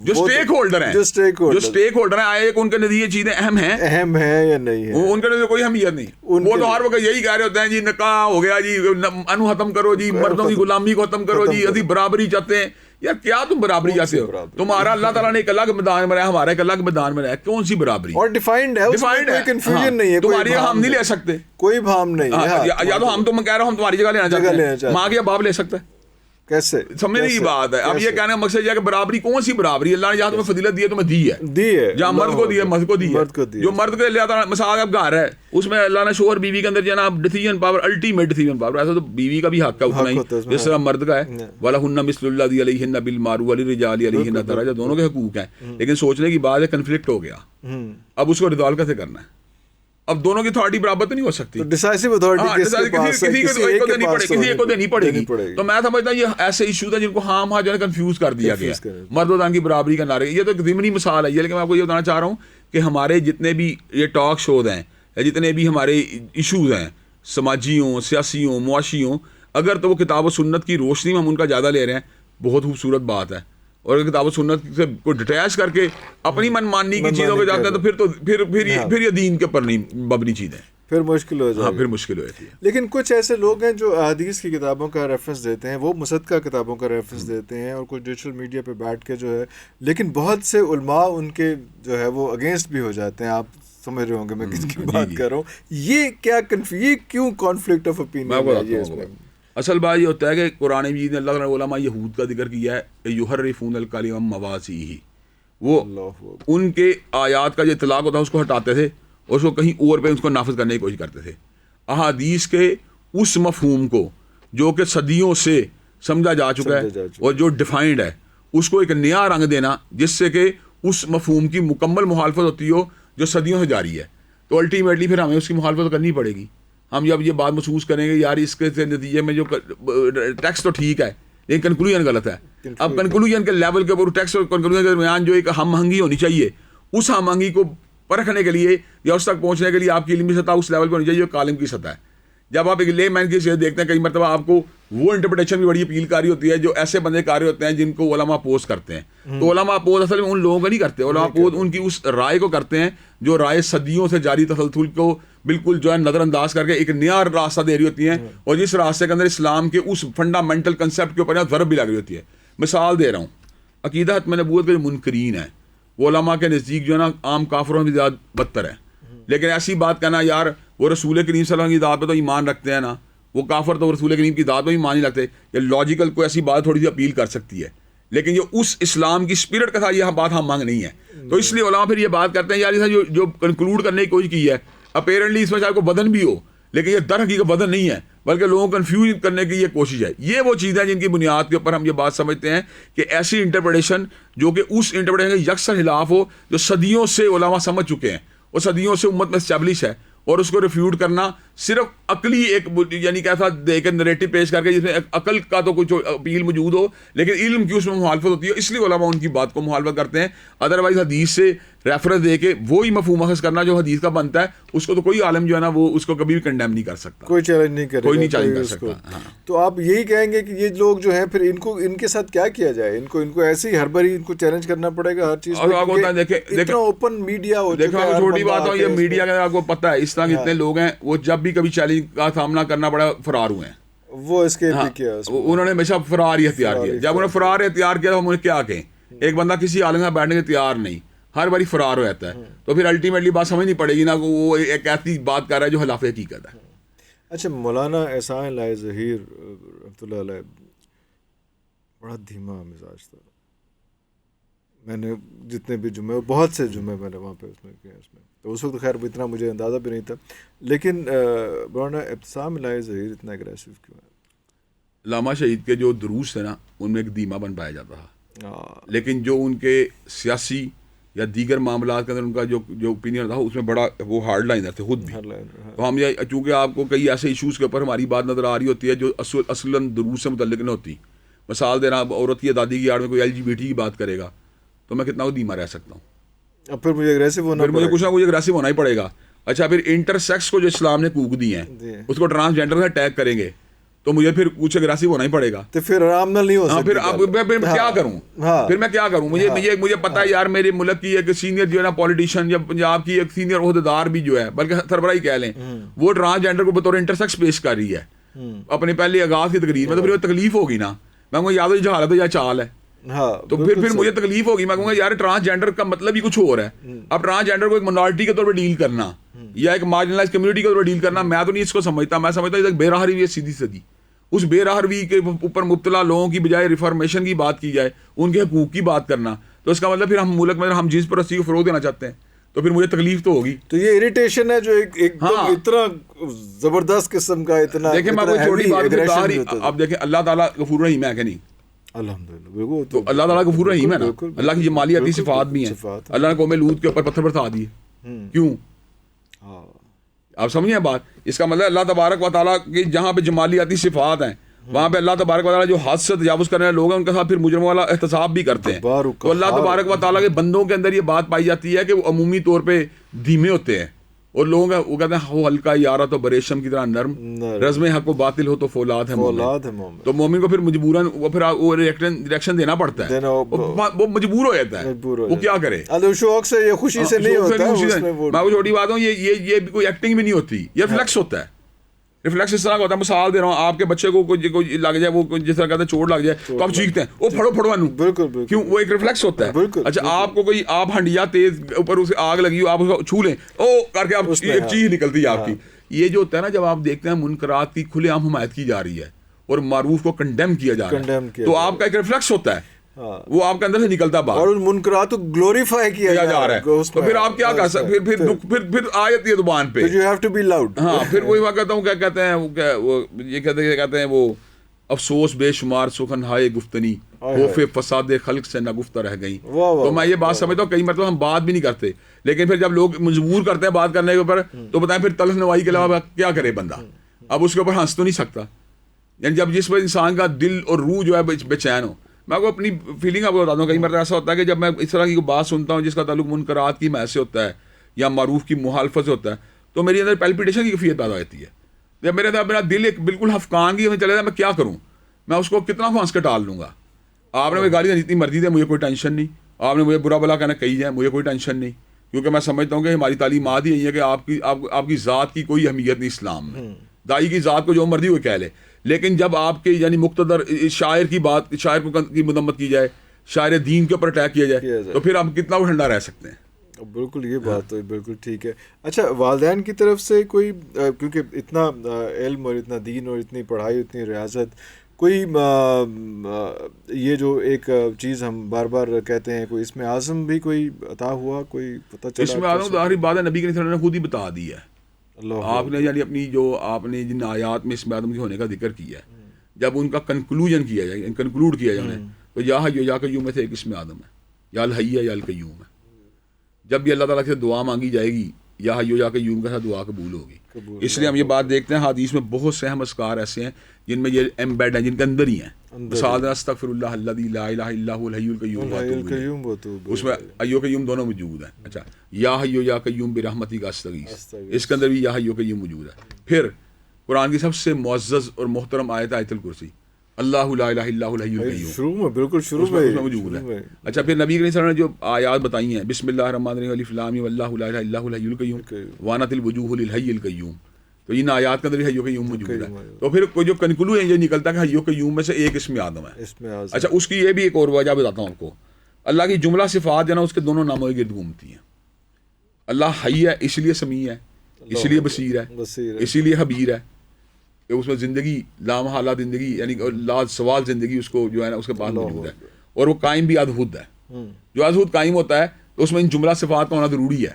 جو اسٹیک ہولڈر ہیں آئے ان کے نتیجے چیزیں اہم ہیں یا نہیں ہے، ان کے نتیجے کوئی اہمیت نہیں. وہ تو ہر وقت یہی کہہ رہے ہوتے ہیں جی نکاح ہو گیا، جی انو ختم کرو، جی مردوں کی غلامی کو ختم کرو، جی ابھی برابری چاہتے ہیں. یار کیا تم برابری چاہتے ہو؟ تمہارا اللہ تعالیٰ نے ایک الگ میدان میں رہا، ہمارا ایک الگ میدان میں رہا، کون سی برابری؟ اور ڈیفائنڈ ہے، کوئی کنفیوژن نہیں ہے. تمہاری ہم نہیں لے سکتے، کوئی بھام نہیں ہے. یا تو ہم تو میں کہہ رہا ہوں ہم تمہاری جگہ لینا چاہتے ہیں، ماں کے باپ لے سکتا ہے کیسے؟ سمجھنے کی بات ہے. اب یہ کہنے کا مقصد یہ ہے کہ برابری کون سی برابری؟ اللہ نے جہاں تمہیں فضیلت دی ہے تمہیں دی ہے، جہاں مرد کو دی ہے مرد کو دی ہے. جو مرد کے لیے مثال اب گھر ہے اس میں اللہ نے شوہر بیوی کے اندر جو ہے نا decision power, ultimate decision power. ایسا تو بیوی کا بھی حق ہے اتنا ہی جس طرح مرد کا ہے. وَلَهُنَّ مِثْلُ الَّذِي عَلَيْهِنَّ بِالْمَعْرُوفِ وَلِلرِّجَالِ عَلَيْهِنَّ دَرَجَةٌ. دونوں کے حقوق ہیں، لیکن سوچنے کی بات ہے کنفلکٹ ہو گیا، اب اس کو ریزالو کیسے کرنا ہے؟ اب دونوں کی اتھارٹی برابر تو نہیں ہو سکتی، ڈیسائیسو اتھارٹی کسی ایک کو دینی پڑے گی. تو میں سمجھتا ہوں یہ ایسے ایشوز ہیں جن کو ہاں جو ہے کنفیوز کر دیا گیا، مرد و زن کی برابری کا نعرے. یہ تو ایک ضمنی مثال ہے یہ، لیکن میں آپ کو یہ بتانا چاہ رہا ہوں کہ ہمارے جتنے بھی یہ ٹاک شوز ہیں یا جتنے بھی ہمارے ایشوز ہیں سماجی ہوں، سیاسی ہوں، معاشی ہوں، اگر تو وہ کتاب و سنت کی روشنی میں ہم ان کا جائزہ لے رہے ہیں، بہت خوبصورت بات ہے. اور کتاب و سنت سے کو ڈیٹیچ کر کے اپنی من ماننی کی چیزوں پہ جاتے ہیں تو پھر یہ دین کے اوپر نہیں مبنی چیزیں، پھر مشکل ہو جاتی ہے. پھر مشکل ہو جاتی ہے. لیکن کچھ ایسے لوگ ہیں جو احادیث کی کتابوں کا ریفرنس دیتے ہیں، وہ مصدقہ کتابوں کا ریفرنس دیتے ہیں، اور کچھ ڈیجیٹل میڈیا پہ بیٹھ کے جو ہے، لیکن بہت سے علماء ان کے جو ہے وہ اگینسٹ بھی ہو جاتے ہیں. آپ سمجھ رہے ہوں گے میں کس کی بات کر رہا ہوں. یہ کیوں کانفلکٹ آف اوپینین ہے؟ اصل بات یہ ہوتا ہے کہ قرآن مجید نے اللہ تعالیٰ نے علماء یہود کا ذکر کیا ہے کہ یحرفون الکلم عن مواضعہ، وہ ان کے آیات کا جو اطلاق ہوتا ہے اس کو ہٹاتے تھے اور اس کو کہیں اور پہ اس کو نافذ کرنے کی کوشش کرتے تھے. احادیث کے اس مفہوم کو جو کہ صدیوں سے سمجھا جا چکا ہے اور جو ڈیفائنڈ ہے، اس کو ایک نیا رنگ دینا جس سے کہ اس مفہوم کی مکمل مخالفت ہوتی ہو جو صدیوں سے جاری ہے. تو الٹیمیٹلی پھر ہمیں اس کی مخالفت کرنی پڑے گی. ہم جب یہ بات محسوس کریں گے یار اس کے نتیجے میں جو ٹیکسٹ تو ٹھیک ہے لیکن کنکلوژن غلط ہے. اب کنکلوژن کے لیول کے اوپر ٹیکسٹ اور کنکلوژن کے درمیان جو ایک ہم آہنگی ہونی چاہیے، اس ہم آہنگی کو پرکھنے کے لیے یا اس تک پہنچنے کے لیے آپ کی علمی سطح اس لیول پہ ہونی چاہیے جو کالم کی سطح ہے. جب آپ ایک لے مین کی صورت دیکھتے ہیں کئی مرتبہ آپ کو وہ انٹرپریٹیشن بھی بڑی اپیل کاری ہوتی ہے جو ایسے بندے کاری ہوتے ہیں جن کو علماء اپوز کرتے ہیں. تو علماء اپوز اصل میں ان لوگوں کو نہیں کرتے، علماء اپوز ان کی اس رائے کو کرتے ہیں جو رائے صدیوں سے جاری تسلسل کو بالکل جو ہے نظر انداز کر کے ایک نیا راستہ دے رہی ہوتی ہیں، اور جس راستے کے اندر اسلام کے اس فنڈامنٹل کنسیپٹ کے اوپر ضرب بھی لگ رہی ہوتی ہے. مثال دے رہا ہوں، عقیدہ ختم نبوت کے جو منکرین ہیں وہ علماء کے نزدیک جو ہے نا عام کافروں سے زیادہ بدتر ہے. لیکن ایسی بات کہنا یار وہ رسول کریم صلی اللہ علیہ وسلم کی ذات پہ تو ایمان رکھتے ہیں نا، وہ کافر تو رسول کریم کی ذات پہ بھی ایمان نہیں رکھتے، یہ لاجیکل کوئی ایسی بات تھوڑی سی اپیل کر سکتی ہے. لیکن یہ اس اسلام کی اسپرٹ کا تھا، یہ بات ہم مانگ نہیں ہے. تو اس لیے علماء پھر یہ بات کرتے ہیں یار جو کنکلوڈ کرنے کی کوشش کی ہے اپیرنٹلی اس میں چاہے کوئی بدن بھی ہو لیکن یہ در حقیقت بدن نہیں ہے بلکہ لوگوں کو کنفیوز کرنے کی یہ کوشش ہے. یہ وہ چیزیں جن کی بنیاد کے اوپر ہم یہ بات سمجھتے ہیں کہ ایسی انٹرپریٹیشن جو کہ اس انٹرپریٹیشن کے یکسر خلاف ہو جو صدیوں سے علماء سمجھ چکے ہیں اور صدیوں سے امت میں اسٹیبلش ہے، اور اس کو ریفیوٹ کرنا صرف عقلی ایک یعنی کیسا ایک نریٹو پیش کر کے جس میں عقل کا تو کچھ اپیل موجود ہو لیکن علم کی اس میں مخالفت ہوتی ہے، اس لیے علماء ان کی بات کو مخالفت کرتے ہیں. ادروائز حدیث سے ریفرنس دے کے وہی مفہوم اخذ کرنا جو حدیث کا بنتا ہے اس کو تو کوئی عالم جو ہے نا وہ اس کو کبھی بھی کنڈیم نہیں کر سکتا، کوئی چیلنج نہیں کرے گا، کوئی نہیں چیلنج کر سکتا. تو آپ یہی کہیں گے کہ یہ لوگ جو ہیں پھر ان کے ساتھ کیا کیا جائے؟ ان کو ایسے ہی ہر باری ان کو چیلنج کرنا پڑے گا ہر چیز میں؟ اتنا اوپن میڈیا ہو چکا ہے، چھوٹی بات ہو یہ میڈیا کا آپ کو پتہ ہے اس طرح کے اتنے لوگ ہیں وہ جب بھی کبھی چیلنج کا سامنا کرنا پڑا فرار ہوئے ہیں. وہ اس کے کیا انہوں نے ہمیشہ فرار ہی اختیار کیا. جب انہوں نے فرار اختیار کیا تو ہم انہیں کیا کہیں؟ ایک بندہ کسی عالم میں بیٹھنے کے تیار نہیں، ہر باری فرار ہو جاتا ہے، تو پھر الٹیمیٹلی بات سمجھ نہیں پڑے گی نا کہ وہ ایک ایسی بات کر رہا ہے جو خلاف حقیقت ہے. اچھا، مولانا احسان الہی ظہیر رحمۃ اللہ علیہ بڑا دھیما مزاج تھا. میں نے جتنے بھی جمعے، بہت سے جمعے میں نے وہاں پہ اس میں کیا، اس میں تو اس وقت خیر اتنا مجھے اندازہ بھی نہیں تھا، لیکن مولانا ابتسام الہی ظہیر اتنا اگریسو کیوں ہے؟ علامہ شہید کے جو دروس تھے نا ان میں ایک دھیما بن پایا جاتا تھا، لیکن جو ان کے سیاسی یا دیگر معاملات کے اندر ان کا جو اوپینین تھا اس میں بڑا وہ ہارڈ لائنر تھے خود بھی. تو ہم یہ چونکہ آپ کو کئی ایسے ایشوز کے اوپر ہماری بات نظر آ رہی ہوتی ہے جو اصلاً دروس سے متعلق نہیں ہوتی. مثال دے رہا، عورت کی آزادی کی آڑ میں کوئی LGBT کی بات کرے گا تو میں کتنا دھیما رہ سکتا ہوں، اب پھر مجھے اگریسو ہونا، پھر مجھے کچھ نہ کچھ اگریسو ہونا ہی پڑے گا. اچھا، پھر انٹر سیکس کو جو اسلام نے کوک دی ہیں اس کو ٹرانسجینڈر کا ٹیگ کریں گے تو مجھے پھر کچھ اگریسو ہونا ہی پڑے گا. تو پھر آرام نہ نہیں ہو سکتا. پھر اب میں کیا کروں؟ پھر میں کیا کروں؟ مجھے پتا ہے یار میرے ملک کی ایک سینئر جو ہے نا پولیٹیشین یا پنجاب کی ایک سینئر عہدیدار بھی جو ہے بلکہ سربراہ کہہ لیں وہ ٹرانسجینڈر کو بطور انٹر سیکس پیش کر رہی ہے اپنے پہلے آغاز کی تقریر میں، تو پھر تکلیف ہوگی نا. میں کہوں یا تو جہالت ہے یا چال ہے، تو پھر مجھے تکلیف ہوگی. میں کہوں گا یار ٹرانسجینڈر کا مطلب ہی کچھ اور ہے. اب ٹرانسجینڈر کو ایک منارٹی کے طور پہ ڈیل کرنا یا ایک مارجنلائز کمیونٹی کے طور پہ ڈیل کرنا، میں تو نہیں اس کو سمجھتا. میں سمجھتا ہوں بے راہ روی ہے سیدھی سیدھی. اس بے راہ روی کے اوپر مبتلا لوگوں کی بجائے ریفارمیشن کی بات کی جائے، ان کے حقوق کی بات کرنا، تو اس کا مطلب پھر ہم ملک میں ہم جنس پرستی کو فروغ دینا چاہتے ہیں، تو پھر مجھے تکلیف تو ہوگی. تو یہ اریٹیشن ہے جو ایک اتنا زبردست قسم کا، اتنا دیکھیں میں کوئی چھوٹی بات. اب دیکھیں اللہ تعالیٰ غفور رحیم ہے کہ نہیں؟ الحمدللہ. تو اللہ تعالیٰ غفور رحیم ہے نا، اللہ کی جمالیاتی صفات بھی ہیں. اللہ نے قوم لوط کے اوپر پتھر برسا دیے، کیوں؟ آپ سمجھیں بات. اس کا مطلب اللہ تبارک و تعالیٰ کی جہاں پہ جمالیاتی صفات ہیں وہاں پہ اللہ تبارک و تعالیٰ جو حد سے تجاوز کرنے والے لوگ ہیں ان کے ساتھ پھر مجرم والا احتساب بھی کرتے ہیں. تو اللہ تبارک و تعالیٰ کے بندوں کے اندر یہ بات پائی جاتی ہے کہ وہ عمومی طور پہ دھیمے ہوتے ہیں، اور لوگوں کا وہ کہتے ہیں ہو ہلکا یارہ تو بریشم کی طرح نرم، رزم حق و باطل ہو تو فولاد ہے مومن. تو مومن کو پھر مجبوراً وہ پھر وہ ریئیکشن دینا پڑتا ہے، وہ مجبور ہو جاتا ہے، وہ کیا کرے؟ شوق سے، یہ خوشی سے نہیں ہوتا. میں وہ چھوٹی بات ہوں، یہ کوئی ایکٹنگ بھی نہیں ہوتی، یہ ریفلیکس ہوتا ہے. ریفلیکس اس طرح کا ہوتا ہے، مثال دے رہا ہوں، آپ کے بچے کو کوئی لگ جائے، وہ جس طرح کہتے ہیں چوٹ لگ جائے تو آپ چیختے ہیں وہ پھڑو پھڑو انو، بالکل کیوں؟ وہ ایک ریفلیکس ہوتا ہے. اچھا، آپ کو کوئی آپ ہنڈیا تیز اوپر اسے آگ لگی ہو، آپ اس کو چھو لیں او کر کے آپ ایک چیز نکلتی ہے آپ کی. یہ جو ہوتا ہے نا جب آپ دیکھتے ہیں منکرات کی کھلے عام حمایت کی جا رہی ہے اور معروف کو کنڈیم کیا جا رہا ہے، تو آپ کا ایک ریفلیکس ہوتا ہے، وہ آپ کے اندر سے نکلتا باہر، اور ان منکرات کو گلوریفائی کیا جا رہا ہے. تو پھر آپ کیا کر سکتے؟ پھر آ جاتی ہے زبان پہ، you have to be loud. ہاں، پھر وہی میں کہتا ہوں کیا کہتے ہیں وہ یہ کہتے ہیں وہ افسوس بے شمار سخن ہائے گفتنی خوف فساد خلق سے نہ گفتہ رہ گئی. تو میں یہ بات سمجھتا ہوں کئی مرتبہ ہم بات بھی نہیں کرتے، لیکن پھر جب لوگ مجبور کرتے ہیں بات کرنے کے اوپر تو بتائیں پھر تلخ نوائی کے علاوہ کیا کرے بندہ؟ اب اس کے اوپر ہنس تو نہیں سکتا. یعنی جب جس پر انسان کا دل اور روح جو ہے بے چین ہو. میں کو اپنی فیلنگ آپ کو بتاتا ہوں، کئی مرتبہ ایسا ہوتا ہے کہ جب میں اس طرح کی بات سنتا ہوں جس کا تعلق منکرات کی محض سے ہوتا ہے یا معروف کی مخالفت سے ہوتا ہے تو میری اندر پیلپیٹیشن کی کیفیت پیدا ہوتی ہے. جب میرے اندر میرا دل ایک بالکل حفقان کی میں چلے جائے، میں کیا کروں؟ میں اس کو کتنا ہنس کے ٹال لوں گا. آپ نے مجھے گالی جتنی مرضی دے، مجھے کوئی ٹینشن نہیں. آپ نے مجھے برا بلا کہنا کہی جائے، مجھے کوئی ٹینشن نہیں، کیونکہ میں سمجھتا ہوں کہ ہماری تعلیمات ہی یہی ہے کہ آپ کی ذات کی کوئی اہمیت نہیں اسلام میں. دائی کی ذات کو جو مرضی وہ کہہ لے، لیکن جب آپ کے یعنی مقتدر شاعر کی بات، شاعر کی مذمت کی جائے، شاعر دین کے اوپر اٹیک کیا جائے تو پھر ہم کتنا وہ ٹھنڈا رہ سکتے ہیں. بالکل، یہ بات تو بالکل ٹھیک ہے. اچھا، والدین کی طرف سے کوئی، کیونکہ اتنا علم اور اتنا دین اور اتنی پڑھائی، اتنی ریاضت کوئی یہ جو ایک چیز ہم بار بار کہتے ہیں، کوئی اسم اعظم بھی کوئی عطا ہوا، کوئی پتہ چلا؟ اسم اعظم تو آخری بات ہے، نبی کے صلی اللہ علیہ وسلم نے خود ہی بتا دی ہے. آپ نے یعنی اپنی جو آپ نے جن آیات میں اسم اعظم کے ہونے کا ذکر کیا ہے، جب ان کا کنکلوژن کیا جائے، کنکلوڈ کیا جائے انہیں، تو یا حی یا قیوم میں سے ایک اسم اعظم ہے، یا الحی ہے یا القیوم ہے. جب بھی اللہ تعالیٰ سے دعا مانگی جائے گی یا حی یا قیوم کے ساتھ دعا قبول ہوگی. اس لیے ہم یہ بات دیکھتے ہیں حدیث میں بہت سے اہم اذکار ایسے ہیں جن میں یہ ایمبیڈ ہیں، جن کے اندر ہی ہیں. مثال استغفر اللہ الذی لا الہ الا هو الحی القیوم، اس میں حی و قیوم دونوں موجود ہیں. اچھا، یا حی یا قیوم برحمتک استغیث، اس کے اندر بھی یا حی و قیوم موجود ہے. پھر قرآن کی سب سے معزز اور محترم آیت آیت الکرسی، اللہ لا الہ الا هو الحی القیوم، شروع میں بالکل شروع میں موجود ہے. اچھا، پھر نبی کریم صلی اللہ علیہ وسلم نے جو آیات بتائی ہیں، بسم اللہ الرحمن الرحیم الف لام میم اللہ لا الہ الا هو الحی القیوم وانت الوجوہ للحی القیوم، تو ان آیات کے اندر حی و قیوم موجود ہے. تو پھر کوئی جو کنکلوژن یہ نکلتا ہے کہ حی و قیوم میں سے ایک اسم اعظم ہے. اچھا، اس کی یہ بھی ایک اور وجہ بتاتا ہوں آپ کو. اللہ کی جملہ صفات جو ہے نا، اس کے دونوں ناموں کے گرد گھومتی ہیں. اللہ حی ہے اس لیے سمیع ہے، اس لیے بصیر ہے، اسی لیے خبیر ہے کہ اس میں زندگی لامحالہ زندگی یعنی لا سوال زندگی اس کو جو ہے نا اس کے پاس موجود ہے. اور وہ قائم بھی ازہد ہے. جو ازہد قائم ہوتا ہے تو اس میں ان جملہ صفات کا ہونا ضروری ہے،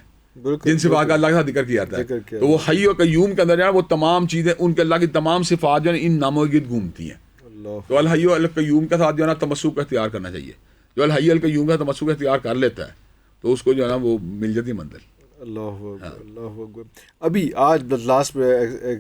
جن صفات کا اللہ کے ساتھ ذکر کیا جاتا ہے. تو وہ حی و قیوم کے اندر جو ہے وہ تمام چیزیں، ان کے اللہ کی تمام صفات جو ہے ان ناموں کے گرد گھومتی ہیں. تو الحی و القیوم کے ساتھ جو ہے نا تمسک اختیار کرنا چاہیے. جو الحی القیوم کا تمسک اختیار کر لیتا ہے تو اس کو جو ہے نا وہ مل جاتی منزل. اللہ اکبر. ابھی آج لاسٹ پہ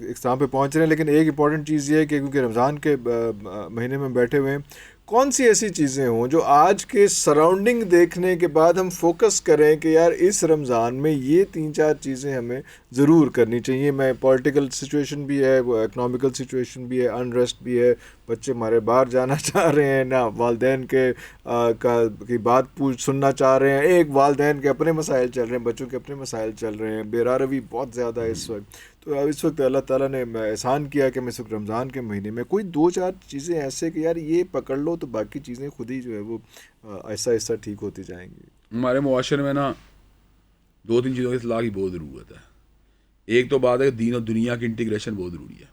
اختتام پہ پہنچ رہے ہیں، لیکن ایک امپورٹنٹ چیز یہ ہے کہ کیونکہ رمضان کے مہینے میں بیٹھے ہوئے ہیں، کون سی ایسی چیزیں ہوں جو آج کے سراؤنڈنگ دیکھنے کے بعد ہم فوکس کریں کہ یار اس رمضان میں یہ 3-4 چیزیں ہمیں ضرور کرنی چاہیے. میں پولیٹیکل سچویشن بھی ہے، وہ اکنامیکل سچویشن بھی ہے، انریسٹ بھی ہے، بچے ہمارے باہر جانا چاہ رہے ہیں، نہ والدین کی بات سننا چاہ رہے ہیں. ایک والدین کے اپنے مسائل چل رہے ہیں، بچوں کے اپنے مسائل چل رہے ہیں، بے راروی بہت زیادہ ہے اس وقت. تو اس وقت اللہ تعالیٰ نے احسان کیا کہ میں اس وقت رمضان کے مہینے میں کوئی 2-4 چیزیں ایسے کہ یار یہ پکڑ لو تو باقی چیزیں خود ہی جو ہے وہ آہستہ آہستہ ٹھیک ہوتی جائیں گی. ہمارے معاشرے میں نا 2-3 چیزوں کی اصلاح کی بہت ضرورت ہے. ایک تو بات ہے کہ دین اور دنیا کی انٹیگریشن بہت ضروری ہے.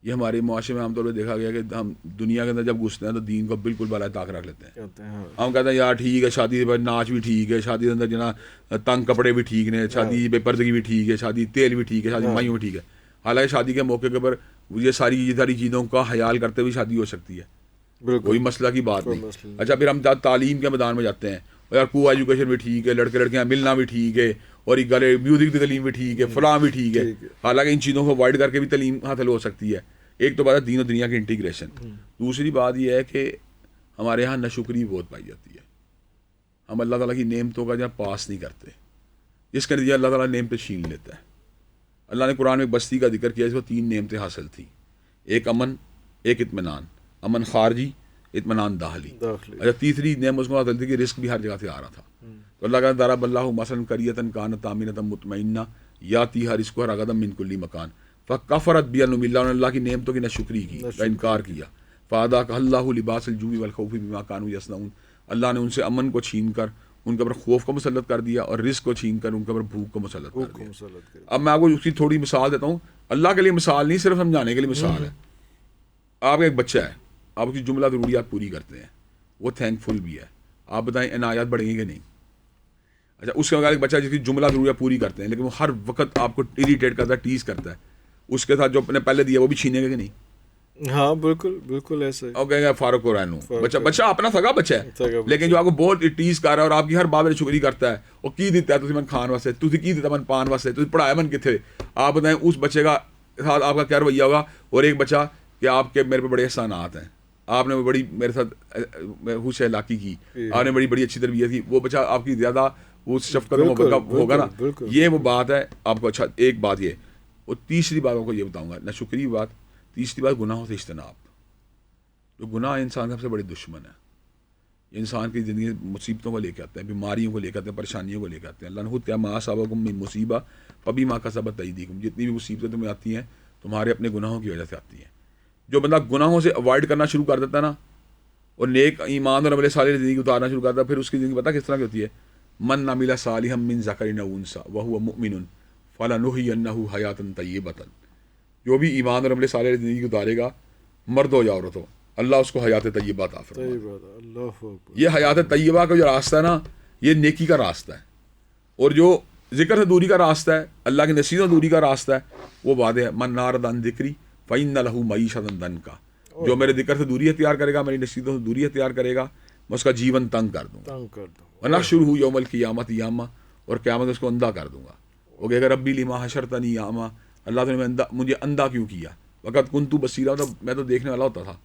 یہ ہمارے معاشرے میں عام طور پہ دیکھا گیا کہ ہم دنیا کے اندر جب گھستے ہیں تو دین کو بالکل بالائے طاق رکھ لیتے ہیں. ہم کہتے ہیں یار ٹھیک ہے، شادی پہ ناچ بھی ٹھیک ہے، شادی کے اندر جو نا تنگ کپڑے بھی ٹھیک نے، شادی بے پردگی بھی ٹھیک ہے، شادی تیل بھی ٹھیک ہے، شادی مائیوں بھی ٹھیک ہے. حالانکہ شادی کے موقع کے پر یہ ساری چیزوں کا خیال کرتے ہوئے شادی ہو سکتی ہے، کوئی مسئلہ کی بات نہیں. اچھا، پھر ہم تعلیم کے میدان میں جاتے ہیں، یار کو ایجوکیشن بھی ٹھیک ہے، لڑکے لڑکیاں ملنا بھی ٹھیک ہے، اور ایک گلے میوزک کی تعلیم بھی ٹھیک ہے، فلاں بھی ٹھیک ہے. حالانکہ ان چیزوں کو اوائڈ کر کے بھی تعلیم حاصل ہو سکتی ہے. ایک تو بات ہے دین و دنیا کی انٹیگریشن. دوسری بات یہ ہے کہ ہمارے یہاں ناشکری بہت پائی جاتی ہے. ہم اللہ تعالیٰ کی نعمتوں کا جب پاس نہیں کرتے، جس کا نتیجہ اللہ تعالیٰ نعمتیں چھین لیتا ہے. اللہ نے قرآن میں ایک بستی کا ذکر کیا، اس کو 3 نعمتیں حاصل تھیں. ایک امن، ایک اطمینان، امن خارجی، اطمینان داخلی. اچھا، تیسری نعمت اس کو حاصل تھی کہ رزق بھی ہر جگہ سے آ رہا تھا. تو اللہ کا ضرب اللہ مثلا قریۃ کانت آمنۃ مطمئنہ یاتیہا رزقہا رغدا من کل مکان فکفرت بانعم اللہ، نے اللہ کی نعمتوں کی ناشکری کی، کا انکار کیا. فاذاقہا اللہ لباس الجوع والخوف بما کانوا یصنعون، اللہ نے ان سے امن کو چھین کر ان کے اوپر خوف کو مسلط کر دیا، اور رزق کو چھین کر ان کے اوپر بھوک کو مسلط کر دیا. اب میں آپ کو اس کی تھوڑی مثال دیتا ہوں. اللہ کے لیے مثال نہیں، صرف سمجھانے کے لیے مثال ہے. آپ کا ایک بچہ ہے، آپ اس کی جملہ ضروریات پوری کرتے ہیں، وہ تھینک فل بھی ہے. آپ بتائیں عنایات بڑھیں گے کہ نہیں؟ اچھا، اس کے بعد ایک بچہ جس کی جملہ ضروریات پوری کرتے ہیں لیکن وہ ہر وقت آپ کو اریٹیٹ کرتا ہے، ٹیز کرتا ہے، اس کے ساتھ جو اپنے پہلے دیا وہ بھی چھینے گا کہ نہیں؟ ہاں بالکل بالکل ایسا. اور کہیں گے فاروق اور رہنو بچہ اپنا سگا بچہ ہے، لیکن جو آپ کو بہت ٹیز کر رہا ہے اور آپ کی ہر بات میں شکری کرتا ہے، وہ کی دیتا ہے تھی من کھان واسطے، تھی کی دیتا من پان واسطے، تھی پڑھایا من کتنے. آپ بتائیں اس بچے کا ساتھ آپ کا کیا رویہ ہوگا؟ اور ایک بچہ کہ آپ کے میرے پہ بڑے احسانات ہیں، آپ نے بڑی میرے ساتھ حوش اخلاقی کی، آپ نے بڑی اچھی تربیت کی، وہ بچہ آپ کی زیادہ وہ شفقت کا ہوگا نا. یہ وہ بات ہے آپ کو. اچھا، ایک بات یہ. اور تیسری بات کو یہ بتاؤں گا، نہ شکری بات. تیسری بات گناہوں سے اجتناب. جو گناہ انسان کا سب سے بڑے دشمن ہے، یہ انسان کی زندگی مصیبتوں کو لے کے آتے ہیں، بیماریوں کو لے کے آتے ہیں، پریشانیوں کو لے کے آتے ہیں. اللہ نے خود کیا ما اصابکم من مصیبہ فبما کسبت ایدیکم، جتنی بھی مصیبتیں تمہیں آتی ہیں تمہارے اپنے گناہوں کی وجہ سے آتی ہیں. جو بندہ گناہوں سے اوائڈ کرنا شروع کر دیتا ہے نا، اور نیک ایمان اور عمل صالح زندگی اتارنا شروع کرتا ہے، پھر اس کی زندگی پتہ کس طرح کی ہوتی ہے؟ من عمل صالحا من ذکر او انثی وهو مؤمن فلنحینہ حیاۃ طیبۃ. جو بھی ایمان اور عمل صالح زندگی اتارے گا مرد ہو یا عورت ہو, اللہ اس کو حیات طیبہ عطا فرمائے. یہ حیات طیبہ کا جو راستہ ہے نا, یہ نیکی کا راستہ ہے, اور جو ذکر سے دوری کا راستہ ہے, اللہ کی نصیحت سے دوری کا راستہ ہے, وہ واضح ہے. من نارد عن ذکری فإن له معیشۃ ضنکا, جو میرے ذکر سے دوری اختیار کرے گا, میری نصیحتوں سے دوری اختیار کرے گا, میں اس کا جیون تنگ کر دوں گا. ونحشرہ یوم القیامۃ اعما, اور قیامت اس کو اندھا کر دوں گا. وہ کہے گا ربی لما حشرتنی اعما, اللہ نے مجھے اندھا کیوں کیا, وقت کنت بصیرا, میں تو دیکھنے والا ہوتا تھا.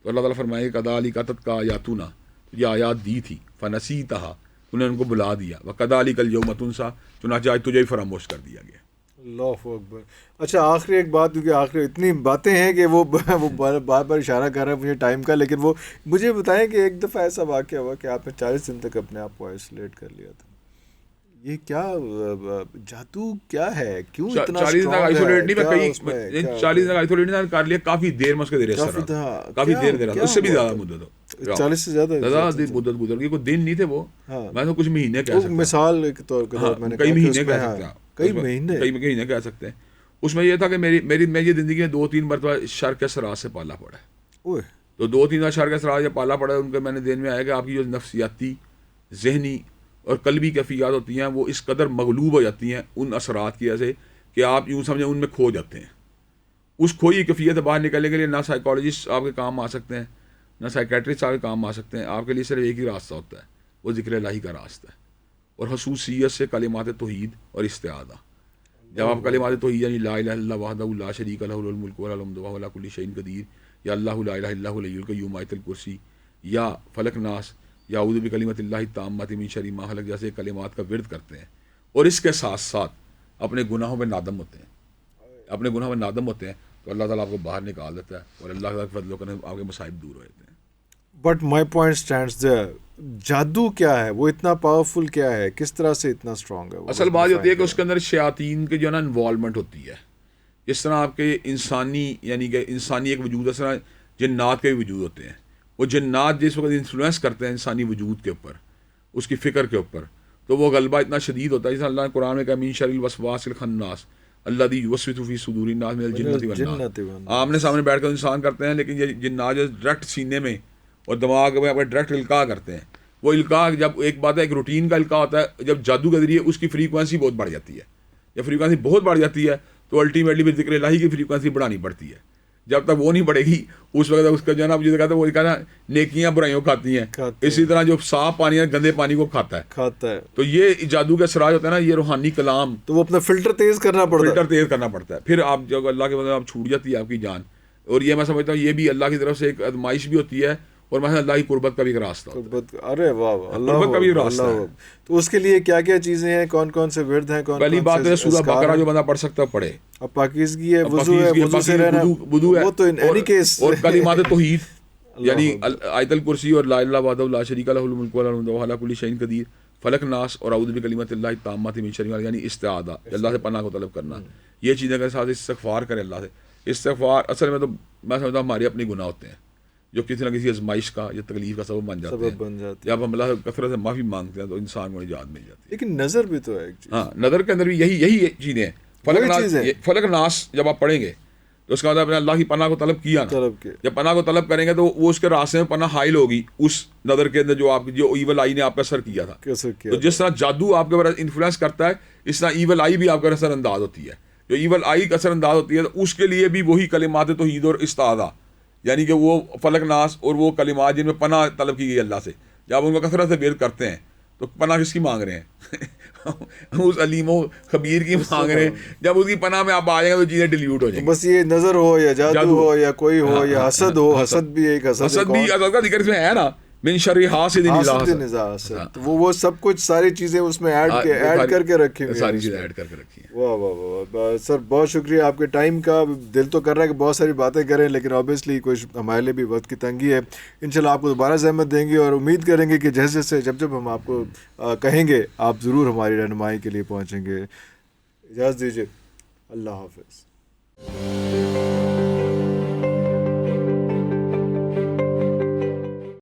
تو اللہ تعالیٰ فرمائے گا کذالک اتتک آیاتنا, تجھے آیات دی تھی, فنسیتھا, تو نے ان کو بلا دیا, وکذالک الیوم تنسیٰ, چنانچہ آج تجھے ہی فراموش کر دیا گیا. اللہ اکبر. اچھا آخری ایک بات, کیونکہ آخری اتنی باتیں ہیں کہ وہ بار بار اشارہ کر رہے ہیں مجھے ٹائم کا, لیکن وہ مجھے بتائیں کہ ایک دفعہ ایسا واقعہ ہوا کہ آپ نے 40 دن تک اپنے آپ کو آئسولیٹ کر لیا تھا. یہ کیا جادو کیا ہے, کیوں اتنا 40 دن آئسولیٹ نہیں, میں 40 دن آئسولیٹ نہیں کر لیا, کافی دیر میں اس کے دیر رہا, کافی دیر رہا, اس سے بھی زیادہ مدت, 40 سے زیادہ مدت گزر گئی. کوئی دن نہیں تھے وہ, میں تو کچھ مہینے کہہ سکتا, مثال کے طور پر کئی مہینے کہہ سکتے ہیں, کئی مہینے کہہ سکتے ہیں. اس میں یہ تھا کہ میری زندگی میں 2-3 مرتبہ شر کے اثرات سے پالا پڑا ہے. تو 2-3 بار شر کے اثرات جب پالا پڑا ہے, ان کے میں نے ذہن میں آیا کہ آپ کی جو نفسیاتی, ذہنی اور قلبی کیفیات ہوتی ہیں, وہ اس قدر مغلوب ہو جاتی ہیں ان اثرات کی وجہ سے کہ آپ یوں سمجھیں ان میں کھو جاتے ہیں. اس کھوئی کیفیت سے باہر نکلنے کے لیے نہ سائیکالوجسٹ آپ کے کام آ سکتے ہیں, نہ سائیکیٹرسٹ آپ کے کام آ سکتے ہیں. آپ کے لیے صرف ایک ہی راستہ ہوتا ہے, وہ ذکر الہی کا راستہ ہے, اور خصوصیت سے کلمات توحید اور استعاذہ. جب آپ کلمات توحید یعنی لا الہ الا اللہ وحدہ لا شریک لہ الملک وله الحمد وهو على كل شيء قدیر, یا اللہ لا الہ الا هو الحی القیوم آیت الکرسی, یا فلق ناس, یا اعوذ بکلمۃ اللہ التامۃ من شر ما خلق, جیسے کلمات کا ورد کرتے ہیں, اور اس کے ساتھ ساتھ اپنے گناہوں میں نادم ہوتے ہیں, تو اللہ تعالیٰ آپ کو باہر نکال دیتا ہے, اور اللہ کا فضل و کرم آپ کے مصائب دور ہو جاتے ہیں. But my point stands there, جادو کیا ہے, وہ اتنا پاورفل کیا ہے, کس طرح سے اتنا اسٹرانگ ہے؟ اصل بات ہوتی ہے کہ اس کے اندر شیاطین کے جو ہے نا انوالومنٹ ہوتی ہے. جس طرح آپ کے انسانی, یعنی کہ انسانی ایک وجود, اس طرح جنات کے بھی وجود ہوتے ہیں. وہ جنات جس وقت انفلوئنس کرتے ہیں انسانی وجود کے اوپر, اس کی فکر کے اوپر, تو وہ غلبہ اتنا شدید ہوتا ہے. جیسے اللہ نے قرآن میں کہا من شر الوسواس الخناس الذی یوسوس فی صدور الناس من الجنۃ والناس. آمنے سامنے بیٹھ کر انسان کرتے ہیں, لیکن یہ جنات جو ڈائریکٹ سینے میں اور دماغ میں ڈائریکٹ القاء کرتے ہیں. وہ القاء جب ایک بات ہے, ایک روٹین کا القاء ہوتا ہے, جب جادو کے ذریعے اس کی فریکوینسی بہت بڑھ جاتی ہے. جب فریکوینسی بہت بڑھ جاتی ہے تو الٹیمیٹلی بھی ذکر الہی کی فریکوینسی بڑھانی پڑتی ہے. جب تک وہ نہیں بڑھے گی اس وقت اس کا جو ہے نا, جسے کہتے ہیں وہ کہنا نیکیاں برائیوں کھاتی ہیں, اسی طرح جو صاف پانی ہے گندے پانی کو کھاتا ہے. تو یہ جادو کا اثرات ہوتا ہے نا, یہ روحانی کلام, تو وہ اپنا فلٹر تیز کرنا پڑتا ہے. پھر آپ جب اللہ کے بدلے آپ چھوٹ جاتی ہے آپ کی جان. اور یہ میں سمجھتا ہوں یہ بھی اللہ کی طرف سے ایک آزمائش بھی ہوتی ہے, اور میں اللہ کی قربت کا بھی ایک راستہ ہوتا ہے. ارے واہ, قربت کا بھی راستہ ہے. تو اس کے لیے کیا کیا چیزیں ہیں, کون کون سے ورد ہیں؟ پہلی بات ہے سورہ بقرہ جو بندہ پڑھ سکتا ہے پڑھے. اب پاکیزگی ہے, وضو ہے, وضو سے رہنا, وضو ہے, وہ تو ان اینی کیس, اور کلمات توحید یعنی آیت الکرسی اور لا الہ وحدہ لا شریک لہ الملک وله علی کل شیء قدیر, فلق ناس اور اعوذ بکلمات اللہ التامۃ من شر ما, یعنی استعاذہ, اللہ سے پناہ کو طلب کرنا. یہ چیزیں کے ساتھ استغفار کرے اللہ سے. استغفار اصل میں تو میں سمجھتا ہوں ہمارے اپنے گناہ ہوتے ہیں جو کسی نہ کسی آزمائش کا یا تکلیف کا سبب بن جاتے ہیں. جب ہم اللہ سے کثرت سے معافی مانگتے ہیں تو انسان کو نجات مل جاتی ہے. لیکن نظر بھی تو ہے ایک چیز. ہاں, نظر کے اندر بھی یہی چیزیں ہیں. فلق ناس جب آپ پڑھیں گے تو اس کا مطلب اللہ کی پناہ کو طلب کیا نا, جب پناہ کو طلب کریں گے تو وہ اس کے راستے میں پناہ حائل ہوگی اس نظر کے اندر جو ایول آئی نے آپ کا اثر کیا تھا. تو جس طرح جادو آپ کے اوپر انفلوئنس کرتا ہے, اس طرح ایول آئی بھی آپ کا اثر انداز ہوتی ہے. جو ایول آئی کا اثر انداز ہوتی ہے تو اس کے لیے بھی وہی کلمات توحید اور استعاذہ, یعنی کہ وہ فلق ناس اور وہ کلمات جن میں پناہ طلب کی گئی اللہ سے, جب ان کو کثرت سے بیعت کرتے ہیں تو پناہ کس کی مانگ رہے ہیں؟ اس علیم و خبیر کی مانگ رہے ہیں. جب اس کی پناہ میں آپ آ جائیں گے تو چیزیں ڈیلیوٹ ہو جائیں گی. بس یہ نظر ہو یا جادو ہو یا کوئی ہو یا حسد ہو, حسد بھی ایک حسد کا ذکر اس میں ہے نا, من شر حاسد اذا حسد, وہ سب کچھ ساری چیزیں اس میں ایڈ کر کے رکھی ہوئی ہیں, ساری چیزیں ایڈ کر کے رکھی ہیں. واہ واہ واہ سر, بہت شکریہ آپ کے ٹائم کا. دل تو کر رہا ہے کہ بہت ساری باتیں کریں, لیکن اوبیسلی کچھ ہمارے لیے بھی وقت کی تنگی ہے. انشاءاللہ آپ کو دوبارہ زحمت دیں گے, اور امید کریں گے کہ جیسے جیسے جب ہم آپ کو کہیں گے آپ ضرور ہماری رہنمائی کے لیے پہنچیں گے. اجازت دیجیے, اللہ حافظ.